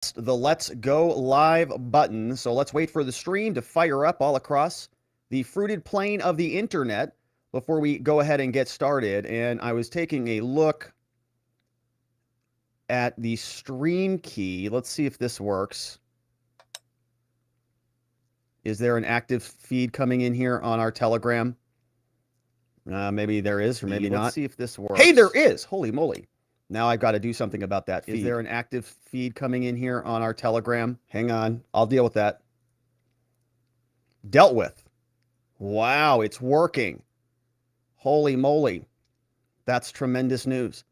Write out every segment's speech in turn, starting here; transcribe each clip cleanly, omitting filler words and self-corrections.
the Let's Go Live button. So let's wait for the stream to fire up all across the fruited plain of the internet before we go ahead and get started. And I was taking a look at the stream key. Let's see if this works. Is there an active feed coming in here on our Telegram? Maybe there is, or maybe not. Let's see if this works. Hey, there is. Holy moly. Now I've got to do something about that feed. Is there an active feed coming in here on our Telegram? Hang on. I'll deal with that. Dealt with. Wow, it's working. Holy moly. That's tremendous news.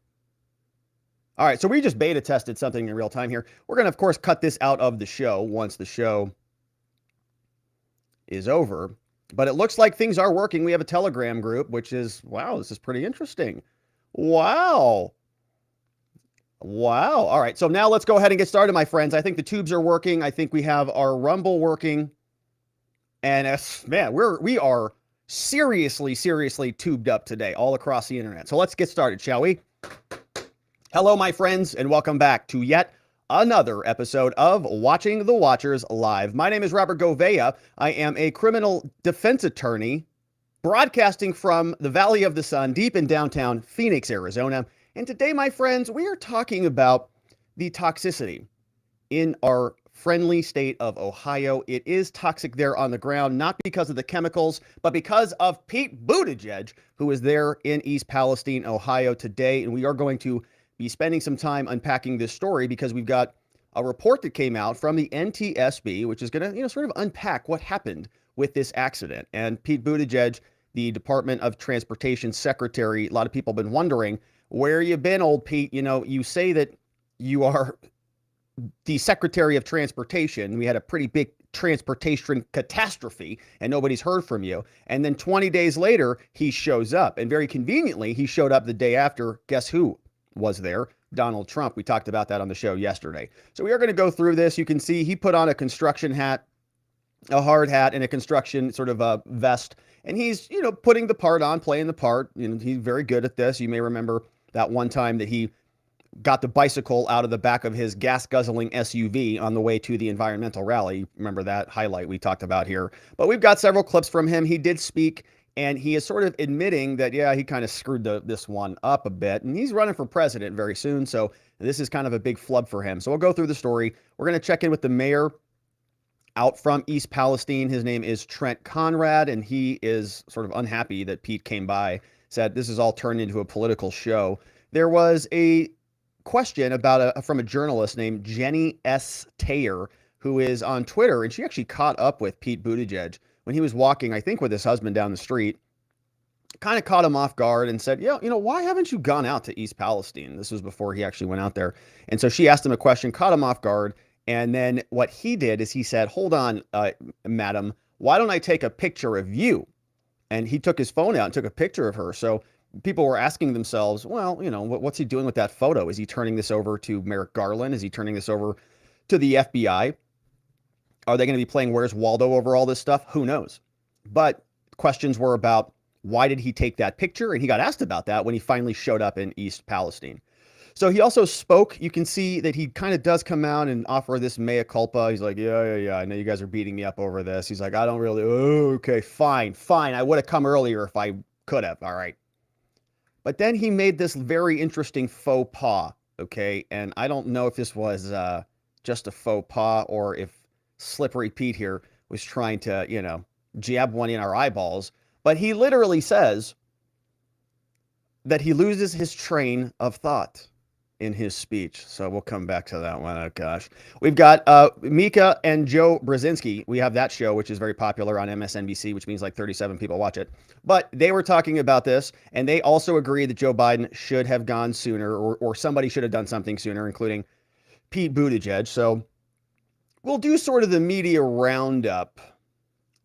All right, so we just beta tested something in real time here. We're going to, of course, cut this out of the show once the show is over. But it looks like things are working. We have a Telegram group, which is, wow, this is pretty interesting. Wow. Wow. All right. So now let's go ahead and get started, my friends. I think the tubes are working. I think we have our Rumble working. And man, we are seriously tubed up today all across the internet. So let's get started, shall we? Hello, my friends, and welcome back to yet another episode of Watching the Watchers Live. My name is Robert Gouveia. I am a criminal defense attorney broadcasting from the Valley of the Sun deep in downtown Phoenix, Arizona. And today, my friends, we are talking about the toxicity in our friendly state of Ohio. It is toxic there on the ground, not because of the chemicals, but because of Pete Buttigieg, who is there in East Palestine, Ohio today. And we are going to be spending some time unpacking this story because we've got a report that came out from the NTSB, which is going to, sort of unpack what happened with this accident. And Pete Buttigieg, the Department of Transportation Secretary, a lot of people have been wondering, where you been, old Pete? You say that you are the Secretary of Transportation. We had a pretty big transportation catastrophe and nobody's heard from you. And then 20 days later, he shows up. And very conveniently, he showed up the day after. Guess who was there? Donald Trump. We talked about that on the show yesterday. So we are going to go through this. You can see he put on a construction hat, a hard hat, and a construction sort of a vest. And he's, putting the part on, playing the part. He's very good at this. You may remember that one time that he got the bicycle out of the back of his gas-guzzling SUV on the way to the environmental rally. Remember that highlight we talked about here. But we've got several clips from him. He did speak, and he is sort of admitting that, yeah, he kind of screwed this one up a bit. And he's running for president very soon, so this is kind of a big flub for him. So we'll go through the story. We're going to check in with the mayor out from East Palestine. His name is Trent Conrad, and he is sort of unhappy that Pete came by, said this is all turned into a political show. There was a question about from a journalist named Jenny S. Tayer, who is on Twitter, and she actually caught up with Pete Buttigieg when he was walking, I think, with his husband down the street, kind of caught him off guard and said, why haven't you gone out to East Palestine? This was before he actually went out there. And so she asked him a question, caught him off guard. And then what he did is he said, hold on, madam, why don't I take a picture of you? And he took his phone out and took a picture of her. So people were asking themselves, well, what's he doing with that photo? Is he turning this over to Merrick Garland? Is he turning this over to the FBI? Are they going to be playing Where's Waldo over all this stuff? Who knows? But questions were about why did he take that picture? And he got asked about that when he finally showed up in East Palestine. So he also spoke. You can see that he kind of does come out and offer this mea culpa. He's like, yeah. I know you guys are beating me up over this. He's like, I don't really. Oh, okay, fine. I would have come earlier if I could have. All right. But then he made this very interesting faux pas, okay? And I don't know if this was just a faux pas or if Slippery Pete here was trying to, jab one in our eyeballs. But he literally says that he loses his train of thought in his speech. So we'll come back to that one. Oh, gosh. We've got Mika and Joe Brzezinski. We have that show, which is very popular on MSNBC, which means like 37 people watch it. But they were talking about this, and they also agree that Joe Biden should have gone sooner, or somebody should have done something sooner, including Pete Buttigieg. So we'll do sort of the media roundup,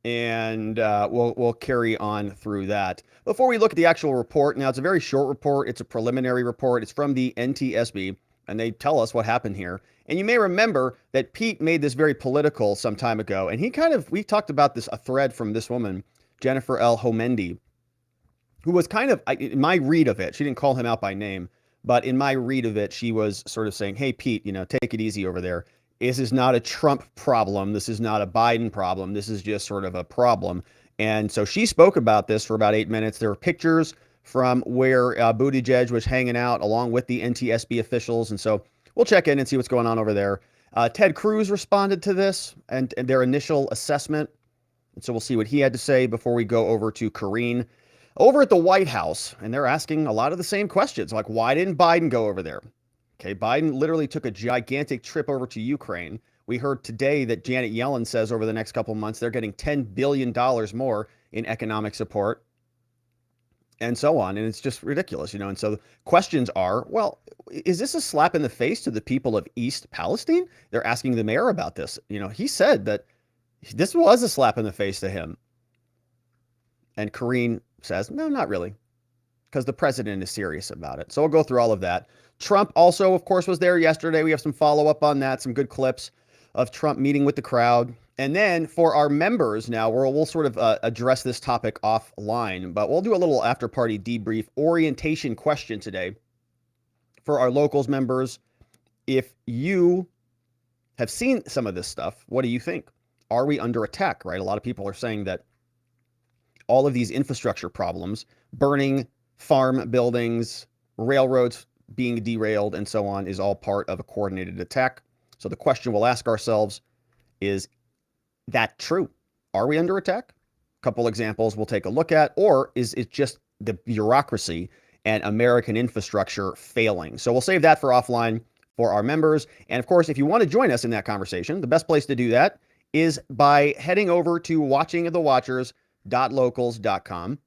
and we'll carry on through that. Before we look at the actual report, now it's a very short report. It's a preliminary report. It's from the NTSB, and they tell us what happened here. And you may remember that Pete made this very political some time ago, and we talked about this, a thread from this woman, Jennifer L. Homendy, who was kind of, in my read of it, she didn't call him out by name, but in my read of it, she was sort of saying, hey, Pete, take it easy over there. This is not a Trump problem. This is not a Biden problem. This is just sort of a problem. And so she spoke about this for about 8 minutes. There were pictures from where Buttigieg was hanging out along with the NTSB officials. And so we'll check in and see what's going on over there. Ted Cruz responded to this and their initial assessment. And so we'll see what he had to say before we go over to Karine over at the White House. And they're asking a lot of the same questions, like, why didn't Biden go over there? Okay, Biden literally took a gigantic trip over to Ukraine. We heard today that Janet Yellen says over the next couple of months, they're getting $10 billion more in economic support and so on. And it's just ridiculous, you know. And so the questions are, well, is this a slap in the face to the people of East Palestine? They're asking the mayor about this. You know, he said that this was a slap in the face to him. And Karine says, no, not really, because the president is serious about it. So we'll go through all of that. Trump also, of course, was there yesterday. We have some follow-up on that, some good clips of Trump meeting with the crowd. And then for our members now, we'll sort of address this topic offline, but we'll do a little after-party debrief orientation question today for our locals members. If you have seen some of this stuff, what do you think? Are we under attack, right? A lot of people are saying that all of these infrastructure problems, burning farm buildings, railroads being derailed, and so on, is all part of a coordinated attack. So the question we'll ask ourselves is that true? Are we under attack? A couple examples we'll take a look at. Or is it just the bureaucracy and American infrastructure failing? So we'll save that for offline for our members. And of course, if you want to join us in that conversation, the best place to do that is by heading over to watchingthewatchers.locals.com.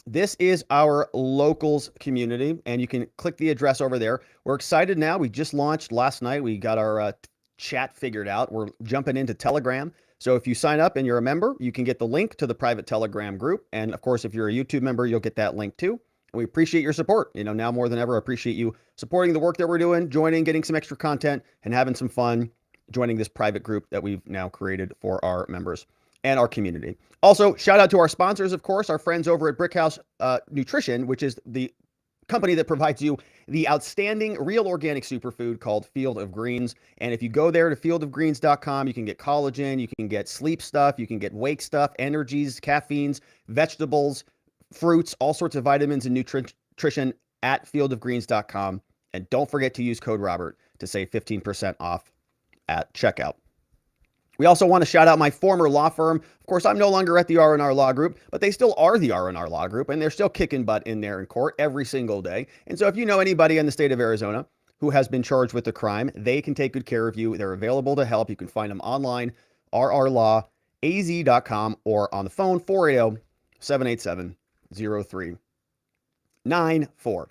This is our locals community, and you can click the address over there. We're excited now. We just launched last night. We got our chat figured out. We're jumping into Telegram. So if you sign up and you're a member, you can get the link to the private Telegram group. And of course, if you're a YouTube member, you'll get that link too. And we appreciate your support. You know, now more than ever, I appreciate you supporting the work that we're doing, joining, getting some extra content, and having some fun joining this private group that we've now created for our members and our community. Also, shout out to our sponsors, of course, our friends over at Brickhouse Nutrition, which is the company that provides you the outstanding real organic superfood called Field of Greens. And if you go there to fieldofgreens.com, you can get collagen, you can get sleep stuff, you can get wake stuff, energies, caffeines, vegetables, fruits, all sorts of vitamins and nutrition at fieldofgreens.com. And don't forget to use code Robert to save 15% off at checkout. We also want to shout out my former law firm. Of course, I'm no longer at the R&R Law Group, but they still are the R&R Law Group, and they're still kicking butt in there in court every single day. And so if you know anybody in the state of Arizona who has been charged with a crime, they can take good care of you. They're available to help. You can find them online, rrlawaz.com, or on the phone, 480-787-0394.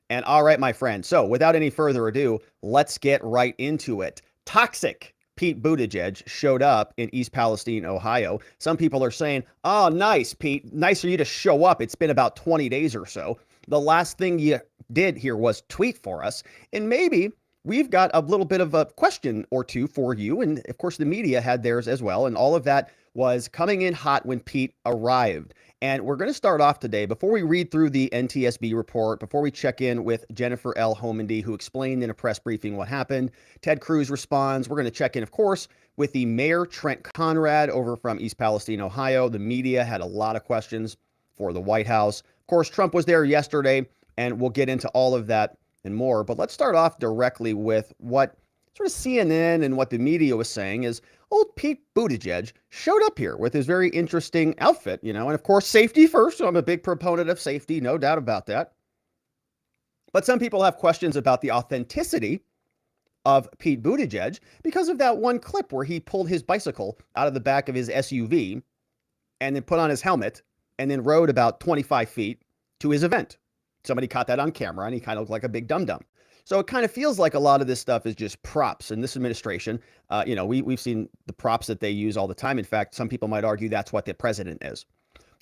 And all right, my friend. So without any further ado, let's get right into it. Toxic Pete Buttigieg showed up in East Palestine, Ohio. Some people are saying, oh, nice, Pete. Nice for you to show up. It's been about 20 days or so. The last thing you did here was tweet for us. And maybe we've got a little bit of a question or two for you. And of course, the media had theirs as well. And all of that was coming in hot when Pete arrived. And we're going to start off today, before we read through the NTSB report, before we check in with Jennifer L. Homendy, who explained in a press briefing what happened. Ted Cruz responds. We're going to check in, of course, with the mayor, Trent Conrad, over from East Palestine, Ohio. The media had a lot of questions for the White House. Of course, Trump was there yesterday, and we'll get into all of that and more. But let's start off directly with what sort of CNN and what the media was saying is old Pete Buttigieg showed up here with his very interesting outfit, you know, and of course, safety first. So I'm a big proponent of safety, no doubt about that. But some people have questions about the authenticity of Pete Buttigieg because of that one clip where he pulled his bicycle out of the back of his SUV and then put on his helmet and then rode about 25 feet to his event. Somebody caught that on camera and he kind of looked like a big dum-dum. So it kind of feels like a lot of this stuff is just props in this administration. You know, we've seen the props that they use all the time. In fact, some people might argue that's what the president is.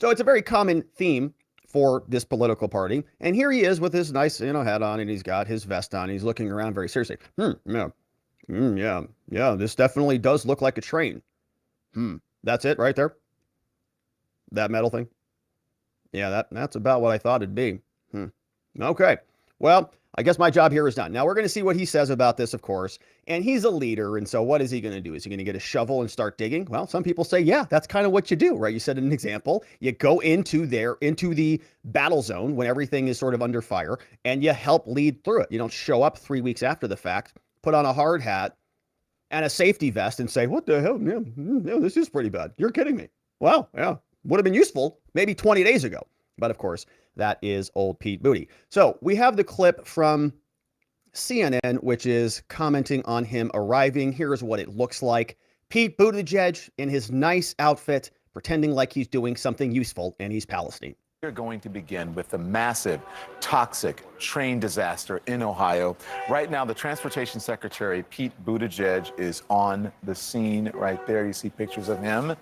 So it's a very common theme for this political party. And here he is with his nice, you know, hat on, and he's got his vest on. He's looking around very seriously. Yeah, this definitely does look like a train. That's it right there? That metal thing? Yeah, that's about what I thought it'd be. Okay. Well, I guess my job here is done. Now we're going to see what he says about this, of course. And he's a leader. And so what is he going to do? Is he going to get a shovel and start digging? Well, some people say, yeah, that's kind of what you do, right? You said an example. You go into the battle zone when everything is sort of under fire, and you help lead through it. You don't show up 3 weeks after the fact, put on a hard hat and a safety vest and say, what the hell? Yeah, this is pretty bad. You're kidding me. Well, yeah, would have been useful maybe 20 days ago. But of course, that is old Pete Booty. So we have the clip from CNN, which is commenting on him arriving. Here's what it looks like. Pete Buttigieg in his nice outfit, pretending like he's doing something useful in East Palestine. We're going to begin with the massive, toxic train disaster in Ohio. Right now, the Transportation Secretary, Pete Buttigieg, is on the scene right there. You see pictures of him.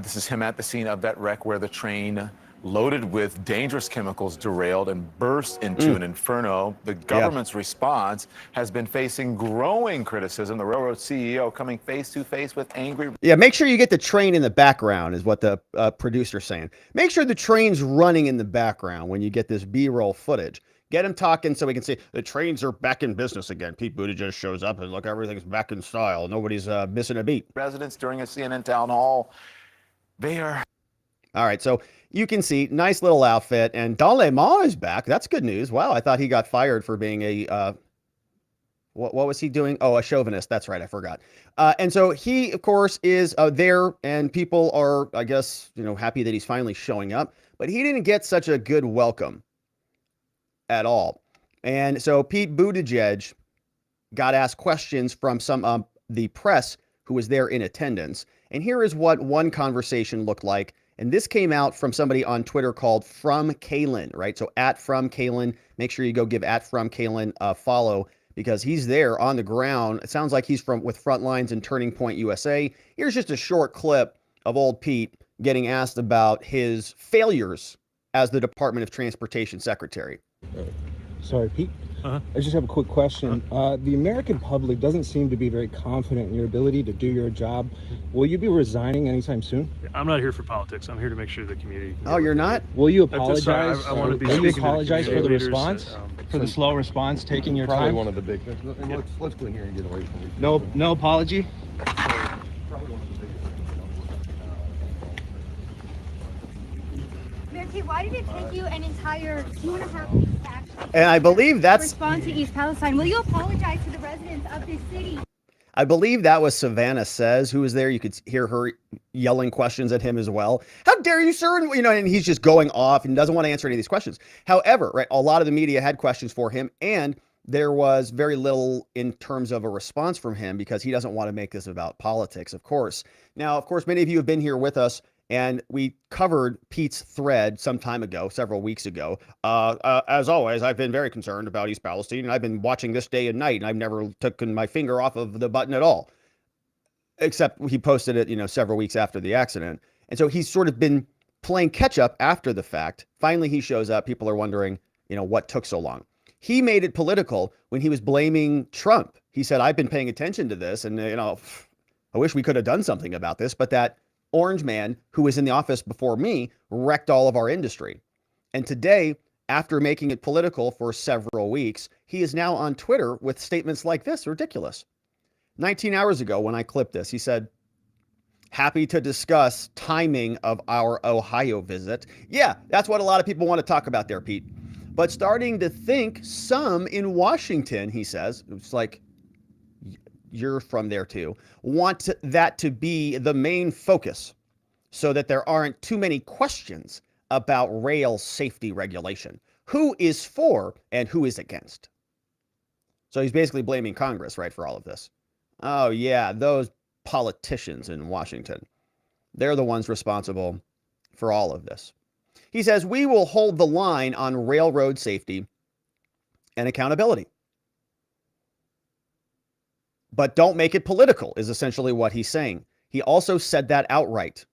This is him at the scene of that wreck where the train loaded with dangerous chemicals derailed and burst into an inferno. The government's response has been facing growing criticism. The railroad CEO coming face to face with angry. Yeah, make sure you get the train in the background is what the producer's saying. Make sure the train's running in the background when you get this B-roll footage. Get him talking so we can see the trains are back in business again. Pete Buttigieg shows up and look, everything's back in style. Nobody's missing a beat. Residents during a CNN town hall, they are. All right, so you can see nice little outfit, and Don Lemon is back. That's good news. Wow, I thought he got fired for being a what was he doing? Oh, a chauvinist. That's right, I forgot. And so he, of course, is there, and people are, I guess, happy that he's finally showing up. But he didn't get such a good welcome at all. And so Pete Buttigieg got asked questions from some the press who was there in attendance. And here is what one conversation looked like. And this came out from somebody on Twitter called From Kalen, right? So at From Kalen, make sure you go give at From Kalen a follow because he's there on the ground. It sounds like he's with Frontlines and Turning Point USA. Here's just a short clip of old Pete getting asked about his failures as the Department of Transportation Secretary. Sorry, Pete. I just have a quick question. The American public doesn't seem to be very confident in your ability to do your job. Will you be resigning anytime soon? I'm not here for politics. I'm here to make sure the community. Oh, you're not? Will you apologize? I want to be. Will you apologize for the leaders, response, for the slow response, taking your Probably time? one of the big things. And let's go in here and get away from it. No apology. Why did it take you an entire 2.5 weeks to actually And I believe that's respond to East Palestine? Will you apologize to the residents of this city? I believe that was Savannah Says who was there. You could hear her yelling questions at him as well. How dare you, sir? And he's just going off and doesn't want to answer any of these questions. However, right, a lot of the media had questions for him, and there was very little in terms of a response from him because he doesn't want to make this about politics, of course. Now, of course, many of you have been here with us, and we covered Pete's thread some time ago, several weeks ago. As always, I've been very concerned about East Palestine, and I've been watching this day and night, and I've never taken my finger off of the button at all. Except he posted it, several weeks after the accident. And so he's sort of been playing catch up after the fact. Finally, he shows up. People are wondering, what took so long. He made it political when he was blaming Trump. He said, I've been paying attention to this, and, I wish we could have done something about this, but that orange man who was in the office before me wrecked all of our industry. And today, after making it political for several weeks, he is now on Twitter with statements like this. Ridiculous. 19 hours ago, when I clipped this, he said, happy to discuss timing of our Ohio visit. Yeah, that's what a lot of people want to talk about there, Pete. But starting to think some in Washington, he says, it's like, you're from there too, want that to be the main focus so that there aren't too many questions about rail safety regulation. Who is for and who is against? So he's basically blaming Congress, right, for all of this. Oh yeah, those politicians in Washington, they're the ones responsible for all of this. He says, we will hold the line on railroad safety and accountability. But don't make it political is essentially what he's saying. He also said that outright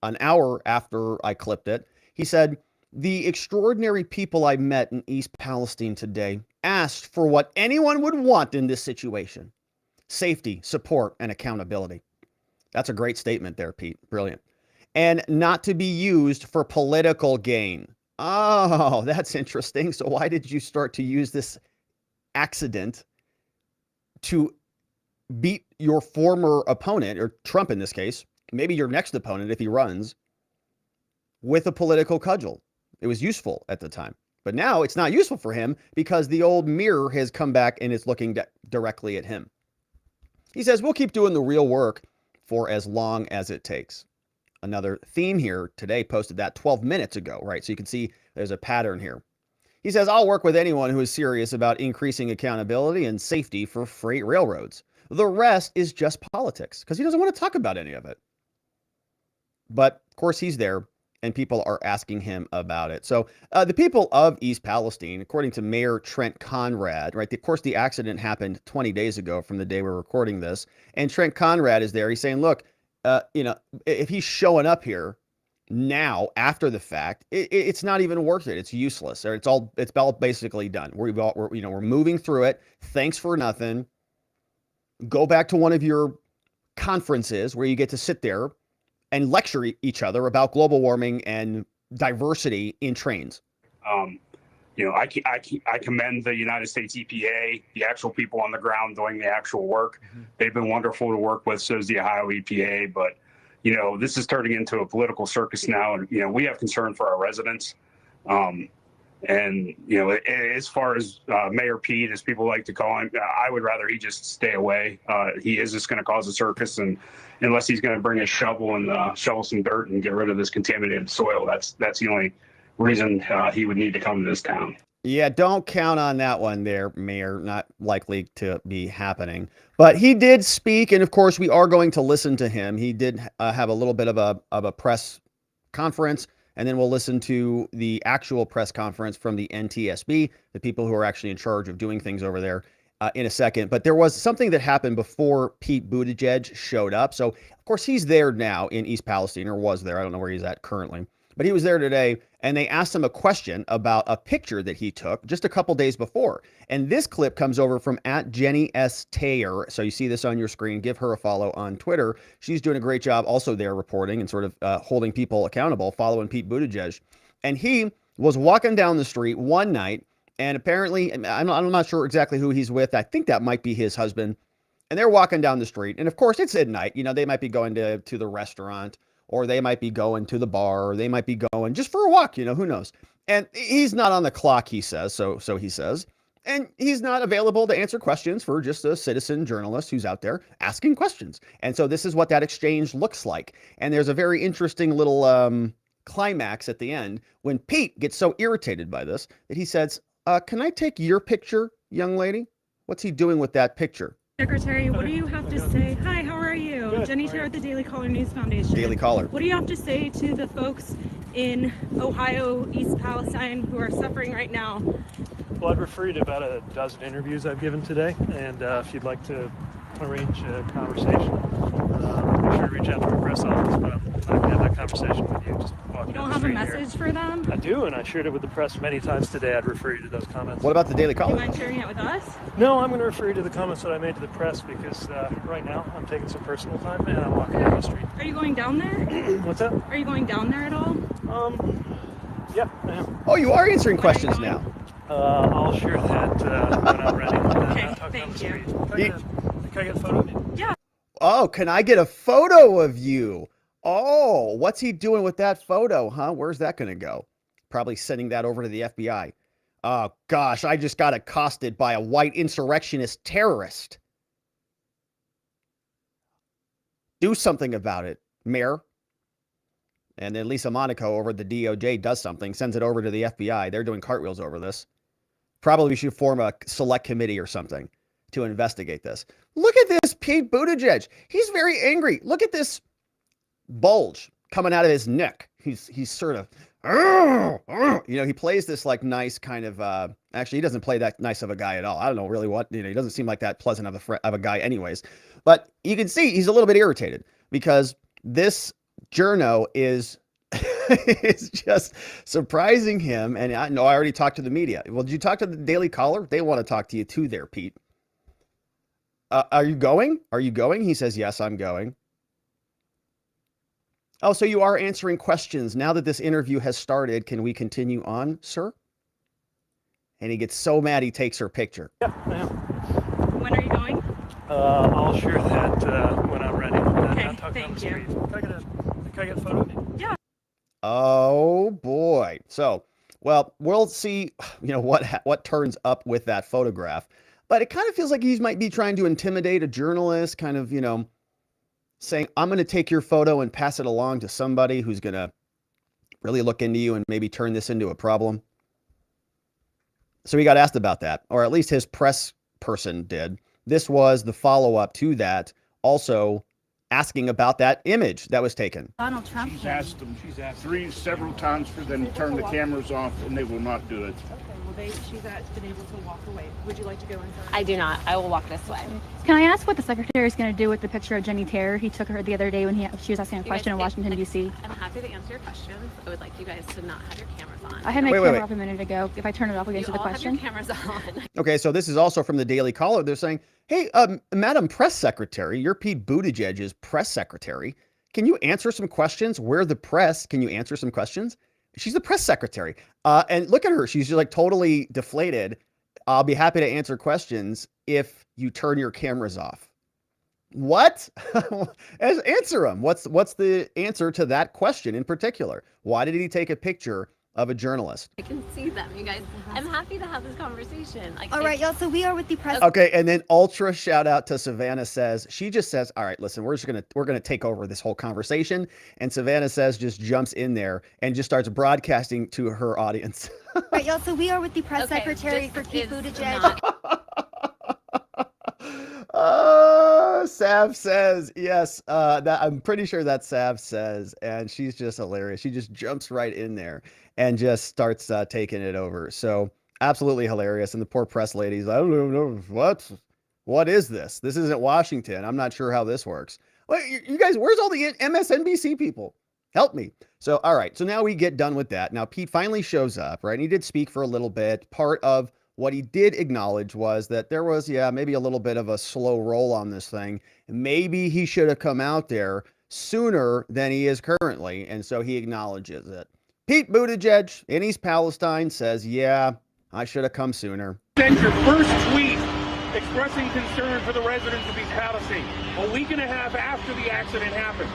an hour after I clipped it. He said, the extraordinary people I met in East Palestine today asked for what anyone would want in this situation. Safety, support, and accountability. That's a great statement there, Pete. Brilliant. And not to be used for political gain. Oh, that's interesting. So why did you start to use this accident to beat your former opponent, or Trump in this case, maybe your next opponent if he runs, with a political cudgel. It was useful at the time. But now it's not useful for him because the old mirror has come back and is looking directly at him. He says, we'll keep doing the real work for as long as it takes. Another theme here today, posted that 12 minutes ago, right? So you can see there's a pattern here. He says, I'll work with anyone who is serious about increasing accountability and safety for freight railroads. The rest is just politics, because he doesn't want to talk about any of it. But of course he's there and people are asking him about it. So the people of East Palestine, according to Mayor Trent Conrad, right? Of course, the accident happened 20 days ago from the day we're recording this. And Trent Conrad is there. He's saying, look, if he's showing up here now after the fact, it's not even worth it. It's useless. Or it's all basically done. We're moving through it. Thanks for nothing. Go back to one of your conferences where you get to sit there and lecture each other about global warming and diversity in trains. I commend the United States EPA, the actual people on the ground doing the actual work. Mm-hmm. They've been wonderful to work with, so is the Ohio EPA. But, this is turning into a political circus now. And, we have concern for our residents. As far as Mayor Pete, as people like to call him, I would rather he just stay away. He is just going to cause a circus, and unless he's going to bring a shovel and shovel some dirt and get rid of this contaminated soil, that's the only reason he would need to come to this town. Yeah, don't count on that one there, Mayor. Not likely to be happening. But he did speak, and of course we are going to listen to him. He did have a little bit of a press conference. And then we'll listen to the actual press conference from the NTSB, the people who are actually in charge of doing things over there, in a second. But there was something that happened before Pete Buttigieg showed up. So, of course, he's there now in East Palestine, or was there. I don't know where he's at currently. But he was there today, and they asked him a question about a picture that he took just a couple days before. And this clip comes over from @JennyS. So you see this on your screen. Give her a follow on Twitter. She's doing a great job also there reporting and sort of holding people accountable, following Pete Buttigieg. And he was walking down the street one night, and apparently, I'm not sure exactly who he's with. I think that might be his husband. And they're walking down the street. And of course, it's at night. They might be going to the restaurant, or they might be going to the bar, or they might be going just for a walk, who knows. And he's not on the clock, he says, so he says. And he's not available to answer questions for just a citizen journalist who's out there asking questions. And so this is what that exchange looks like. And there's a very interesting little climax at the end when Pete gets so irritated by this that he says, can I take your picture, young lady? What's he doing with that picture? Secretary, what do you have to say? Hi, how are you? Good. Jenny Taylor with the Daily Caller News Foundation. Daily Caller. What do you have to say to the folks in Ohio, East Palestine, who are suffering right now? Well, I'd refer you to about a dozen interviews I've given today, and if you'd like to arrange a conversation, be sure to reach out to my press office, but I'm not going to have that conversation with you. Just walking You don't have a message for them? I do, and I shared it with the press many times today. I'd refer you to those comments. What about the Daily Do you Caller? mind sharing it with us? No, I'm going to refer you to the comments that I made to the press because right now I'm taking some personal time and I'm walking down the street. Are you going down there? What's that? Are you going down there at all? Yeah, I am. Oh, you are answering questions now. I'll share that when I'm ready. Okay, thank you. Can I get a photo of you? Yeah. Oh, can I get a photo of you? Oh, what's he doing with that photo, huh? Where's that going to go? Probably sending that over to the FBI. Oh, gosh, I just got accosted by a white insurrectionist terrorist. Do something about it, Mayor. And then Lisa Monaco over at the DOJ does something, sends it over to the FBI. They're doing cartwheels over this. Probably we should form a select committee or something to investigate this. Look at this Pete Buttigieg. He's very angry. Look at this bulge coming out of his neck. He's sort of, he plays this like nice kind of, actually he doesn't play that nice of a guy at all. I don't know really what, he doesn't seem like that pleasant of a guy anyways. But you can see he's a little bit irritated because this journo is is just surprising him. And I know I already talked to the media. Well, did you talk to the Daily Caller? They want to talk to you too there, Pete. Are you going? Are you going? He says, yes, I'm going. Oh, so you are answering questions. Now that this interview has started, can we continue on, sir? and he gets so mad he takes her picture. Yeah, I am. When are you going? I'll share that when I'm ready. Okay, Not talking on thank the you. street. Can I get a photo? Yeah. Oh boy. So, well, we'll see, what turns up with that photograph. But it kind of feels like he might be trying to intimidate a journalist, kind of, saying, I'm going to take your photo and pass it along to somebody who's going to really look into you and maybe turn this into a problem. So he got asked about that, or at least his press person did. This was the follow-up to that, also asking about that image that was taken. Donald Trump. She's asked several times for them to turn the cameras off, and they will not do it. She's been able to walk away. Would you like to go inside? I do not. I will walk this way. Can I ask what the secretary is going to do with the picture of Jenny Terror? He took her the other day when she was asking a question in Washington, D.C. I'm happy to answer your questions. I would like you guys to not have your cameras on. I had my camera off a minute ago. If I turn it off, we'll get to the question. You all have your cameras on. Okay, so this is also from the Daily Caller. They're saying, hey, Madam Press Secretary, you're Pete Buttigieg's press secretary. Can you answer some questions? We're the press. Can you answer some questions? She's the press secretary. And look at her. She's just like totally deflated. I'll be happy to answer questions if you turn your cameras off. What? Answer them. What's the answer to that question in particular? Why did he take a picture of a journalist? I can see them, you guys. I'm happy to have this conversation. All right, y'all. So we are with the press. Okay, and then ultra shout out to Savannah says, she just says, all right, listen, we're gonna take over this whole conversation. And Savannah says, just jumps in there and just starts broadcasting to her audience. All right, y'all. So we are with the press secretary for Pete Buttigieg. Sav says, yes, that I'm pretty sure that Sav says, and she's just hilarious. She just jumps right in there and just starts taking it over. So absolutely hilarious. And the poor press ladies, I don't know what is this? This isn't Washington. I'm not sure how this works. Well, you guys, where's all the MSNBC people? Help me. So, all right. So now we get done with that. Now Pete finally shows up, right? And he did speak for a little bit. Part of what he did acknowledge was that there was, maybe a little bit of a slow roll on this thing. Maybe he should have come out there sooner than he is currently. And so he acknowledges it. Pete Buttigieg in East Palestine says, yeah, I should have come sooner. Sent your first tweet expressing concern for the residents of East Palestine a week and a half after the accident happened.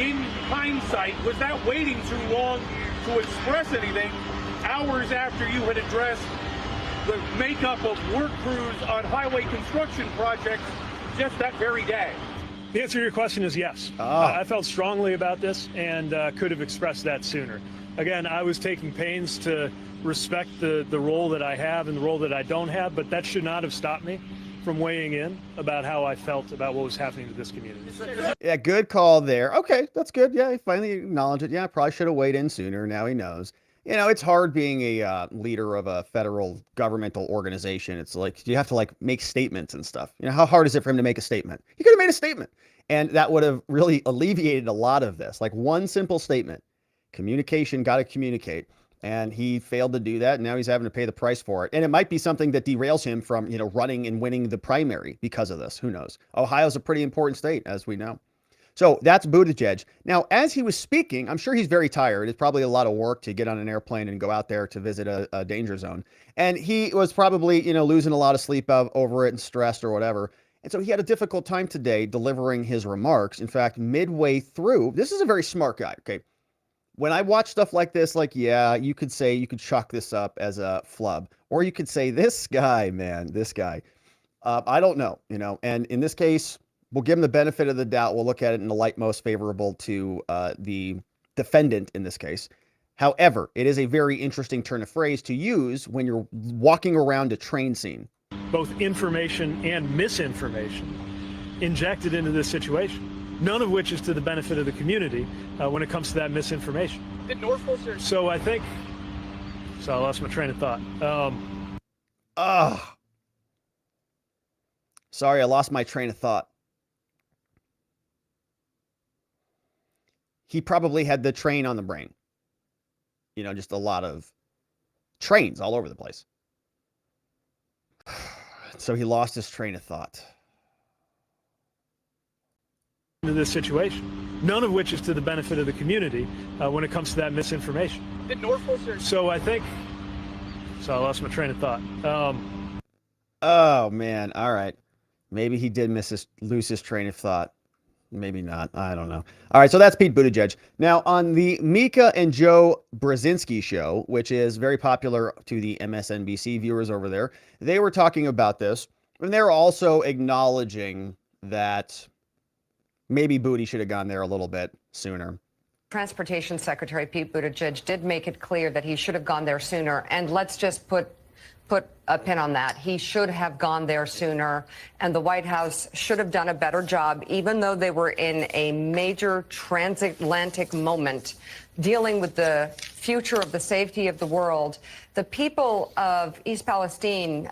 In hindsight, was that waiting too long to express anything hours after you had addressed the makeup of work crews on highway construction projects just that very day? The answer to your question is yes. I felt strongly about this and could have expressed that sooner. Again, I was taking pains to respect the role that I have and the role that I don't have, but that should not have stopped me from weighing in about how I felt about what was happening to this community. Yeah, good call there. Okay, that's good. Yeah, he finally acknowledged it. Yeah, I probably should have weighed in sooner. Now he knows. It's hard being a leader of a federal governmental organization. It's like you have to make statements and stuff. How hard is it for him to make a statement? He could have made a statement, and that would have really alleviated a lot of this. Like one simple statement: communication, got to communicate. And he failed to do that. And now he's having to pay the price for it. And it might be something that derails him from, running and winning the primary because of this. Who knows? Ohio's a pretty important state, as we know. So that's Buttigieg. Now, as he was speaking, I'm sure he's very tired. It's probably a lot of work to get on an airplane and go out there to visit a danger zone. And he was probably, losing a lot of sleep over it and stressed or whatever. And so he had a difficult time today delivering his remarks. In fact, midway through, this is a very smart guy, okay? When I watch stuff like this, you could chalk this up as a flub. Or you could say, this guy, I don't know, and in this case, we'll give him the benefit of the doubt. We'll look at it in the light most favorable to the defendant in this case. However, it is a very interesting turn of phrase to use when you're walking around a train scene. Both information and misinformation injected into this situation, none of which is to the benefit of the community when it comes to that misinformation. So I lost my train of thought. Sorry, I lost my train of thought. He probably had the train on the brain. Just a lot of trains all over the place. So he lost his train of thought. Into this situation, none of which is to the benefit of the community when it comes to that misinformation. So So I lost my train of thought. Oh man, all right. Maybe he did lose his train of thought. Maybe not. I don't know. All right, so that's Pete Buttigieg. Now, on the Mika and Joe Brzezinski show, which is very popular to the MSNBC viewers over there, they were talking about this, and they were also acknowledging that maybe Booty should have gone there a little bit sooner. Transportation Secretary Pete Buttigieg did make it clear that he should have gone there sooner, and let's just put a pin on that. He should have gone there sooner, and the White House should have done a better job, even though they were in a major transatlantic moment dealing with the future of the safety of the world. The people of East Palestine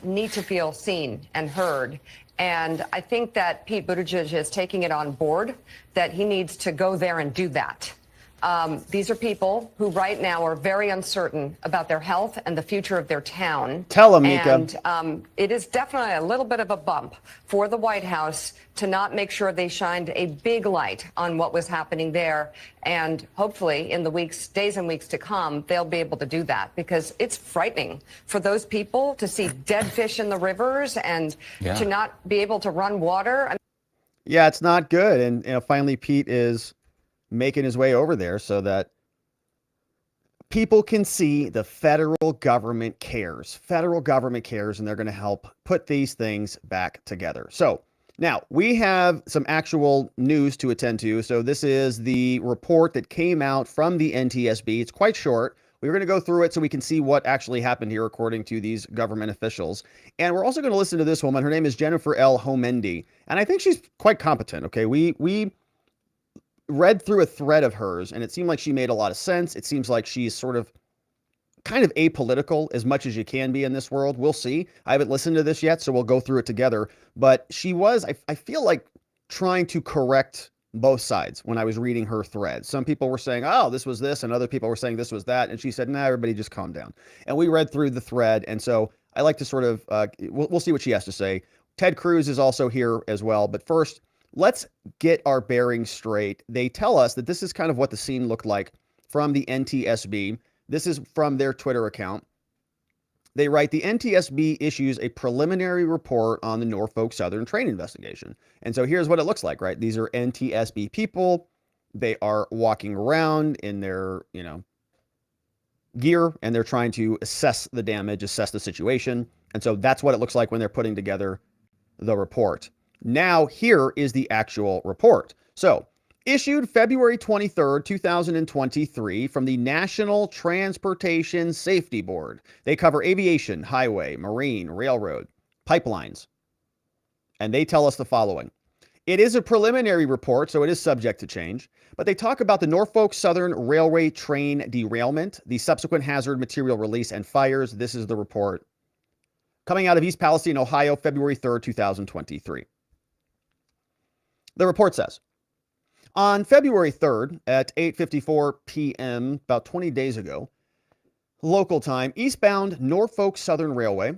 need to feel seen and heard. And I think that Pete Buttigieg is taking it on board, that he needs to go there and do that. These are people who right now are very uncertain about their health and the future of their town. Tell them, Mika. And it is definitely a little bit of a bump for the White House to not make sure they shined a big light on what was happening there. And hopefully in the days and weeks to come, they'll be able to do that, because it's frightening for those people to see dead fish in the rivers and to not be able to run water. Yeah, it's not good. And finally, Pete is making his way over there so that people can see the federal government cares. Federal government cares, and they're going to help put these things back together. So now we have some actual news to attend to. So this is the report that came out from the NTSB. It's quite short. We're going to go through it so we can see what actually happened here according to these government officials. And we're also going to listen to this woman. Her name is Jennifer L. Homendy, and I think she's quite competent. Okay, we read through a thread of hers, and it seemed like she made a lot of sense. It seems like she's sort of kind of apolitical as much as you can be in this world. We'll see. I haven't listened to this yet, so we'll go through it together. But she was, I feel like, trying to correct both sides when I was reading her thread. Some people were saying, oh, this was this, and other people were saying this was that. And she said, nah, everybody just calm down. And we read through the thread, and so I like to sort of, we'll see what she has to say. Ted Cruz is also here as well. But first, let's get our bearings straight. They tell us that this is kind of what the scene looked like from the NTSB. This is from their Twitter account. They write, the NTSB issues a preliminary report on the Norfolk-Southern train investigation. And so here's what it looks like, right? These are NTSB people. They are walking around in their, gear, and they're trying to assess the damage, assess the situation. And so that's what it looks like when they're putting together the report. Now, here is the actual report. So, issued February 23rd, 2023 from the National Transportation Safety Board. They cover aviation, highway, marine, railroad, pipelines. And they tell us the following. It is a preliminary report, so it is subject to change. But they talk about the Norfolk-Southern Railway train derailment, the subsequent hazard material release, and fires. This is the report coming out of East Palestine, Ohio, February 3rd, 2023. The report says, on February 3rd at 8:54 p.m., about 20 days ago, local time, eastbound Norfolk-Southern Railway,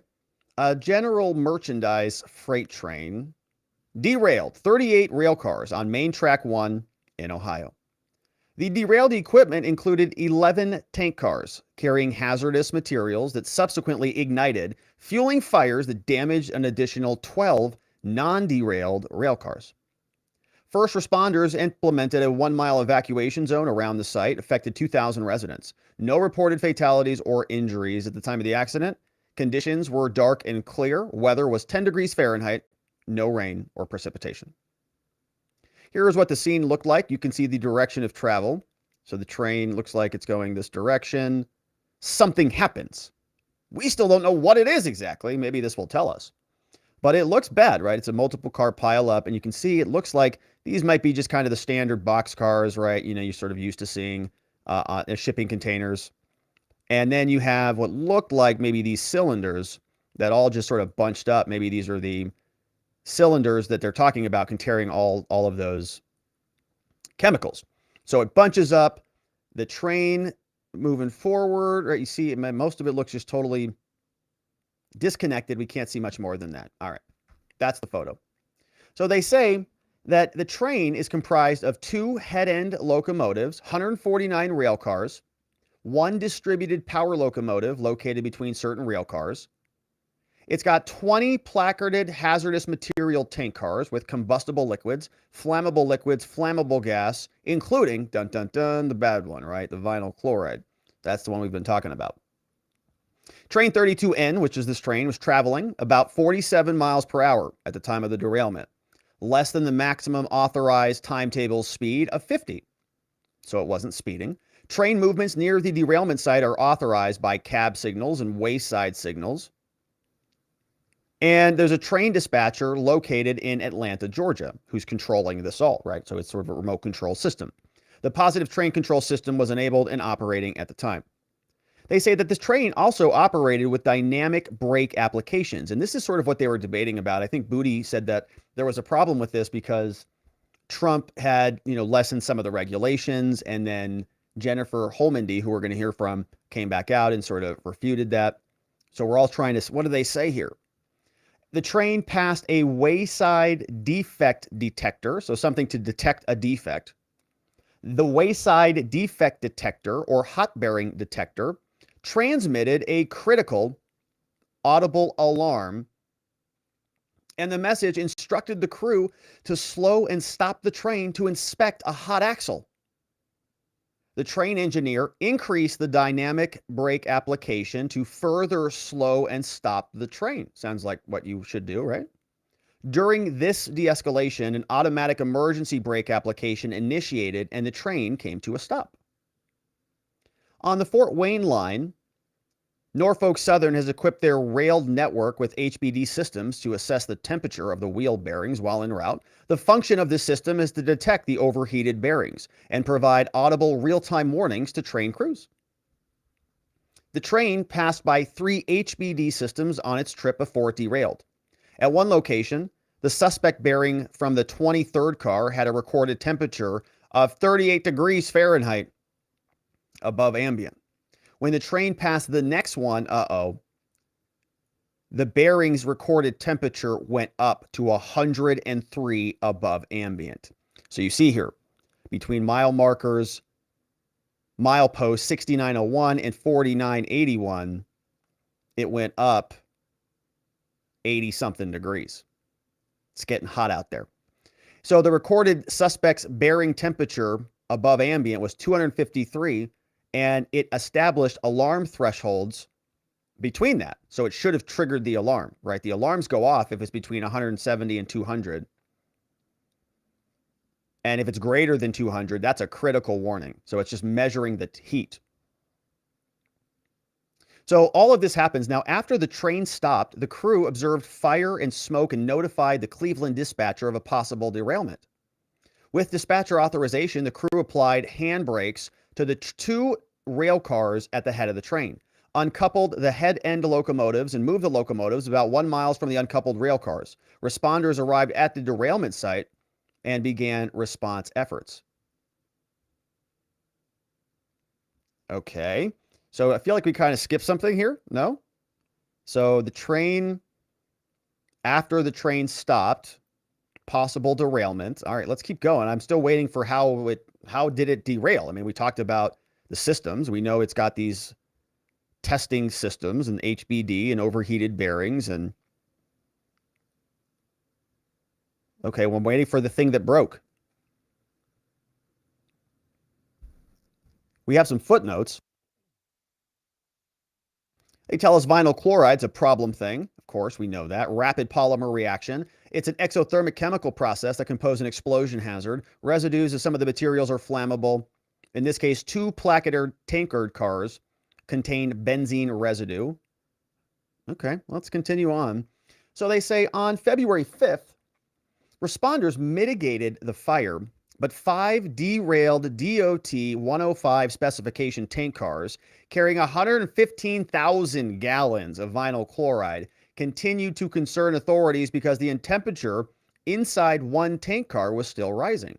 a general merchandise freight train, derailed 38 rail cars on Main Track 1 in Ohio. The derailed equipment included 11 tank cars carrying hazardous materials that subsequently ignited, fueling fires that damaged an additional 12 non-derailed rail cars. First responders implemented a 1-mile evacuation zone around the site, affected 2,000 residents. No reported fatalities or injuries at the time of the accident. Conditions were dark and clear. Weather was 10 degrees Fahrenheit. No rain or precipitation. Here is what the scene looked like. You can see the direction of travel. So the train looks like it's going this direction. Something happens. We still don't know what it is exactly. Maybe this will tell us. But it looks bad, right? It's a multiple car pileup, and you can see it looks like these might be just kind of the standard box cars, right? You're sort of used to seeing shipping containers. And then you have what looked like maybe these cylinders that all just sort of bunched up. Maybe these are the cylinders that they're talking about containing all of those chemicals. So it bunches up. The train moving forward, right? You see, most of it looks just totally disconnected. We can't see much more than that. All right. That's the photo. So they say that the train is comprised of 2 head-end locomotives, 149 rail cars, one distributed power locomotive located between certain rail cars. It's got 20 placarded hazardous material tank cars with combustible liquids, flammable gas, including, dun dun dun, the bad one, right? The vinyl chloride. That's the one we've been talking about. Train 32N, which is this train, was traveling about 47 miles per hour at the time of the derailment, less than the maximum authorized timetable speed of 50. So it wasn't speeding. Train movements near the derailment site are authorized by cab signals and wayside signals. And there's a train dispatcher located in Atlanta, Georgia, who's controlling this all, right? So it's sort of a remote control system. The positive train control system was enabled and operating at the time. They say that this train also operated with dynamic brake applications. And this is sort of what they were debating about. I think Booty said that there was a problem with this because Trump had, lessened some of the regulations. And then Jennifer Homendy, who we're going to hear from, came back out and sort of refuted that. So we're all trying to, what do they say here? The train passed a wayside defect detector, so something to detect a defect. The wayside defect detector, or hot bearing detector, transmitted a critical audible alarm, and the message instructed the crew to slow and stop the train to inspect a hot axle. The train engineer increased the dynamic brake application to further slow and stop the train. Sounds like what you should do, right? During this de-escalation, an automatic emergency brake application initiated and the train came to a stop. On the Fort Wayne line, Norfolk-Southern has equipped their rail network with HBD systems to assess the temperature of the wheel bearings while en route. The function of this system is to detect the overheated bearings and provide audible real-time warnings to train crews. The train passed by 3 HBD systems on its trip before it derailed. At one location, the suspect bearing from the 23rd car had a recorded temperature of 38 degrees Fahrenheit above ambient. When the train passed the next one, the bearings recorded temperature went up to 103 above ambient. So you see here, between mile markers, milepost 6901 and 4981, it went up 80 something degrees. It's getting hot out there. So the recorded suspect's bearing temperature above ambient was 253, and it established alarm thresholds between that. So it should have triggered the alarm, right? The alarms go off if it's between 170 and 200. And if it's greater than 200, that's a critical warning. So it's just measuring the heat. So all of this happens. Now, after the train stopped, the crew observed fire and smoke and notified the Cleveland dispatcher of a possible derailment. With dispatcher authorization, the crew applied handbrakes to the 2 rail cars at the head of the train, uncoupled the head end locomotives and moved the locomotives about 1 mile from the uncoupled rail cars. Responders arrived at the derailment site and began response efforts. Okay. So I feel like we kind of skipped something here. No? So the train, after the train stopped, possible derailment. All right, let's keep going. I'm still waiting for how did it derail? I mean, we talked about the systems. We know it's got these testing systems and HBD and overheated bearings and okay, well, I'm waiting for the thing that broke. We have some footnotes. They tell us vinyl chloride's a problem thing. Of course, we know that. Rapid polymer reaction. It's an exothermic chemical process that can pose an explosion hazard. Residues of some of the materials are flammable. In this case, 2 placarded tankard cars contain benzene residue. Okay, let's continue on. So they say on February 5th, responders mitigated the fire, but 5 derailed DOT 105 specification tank cars carrying 115,000 gallons of vinyl chloride continued to concern authorities because the temperature inside one tank car was still rising.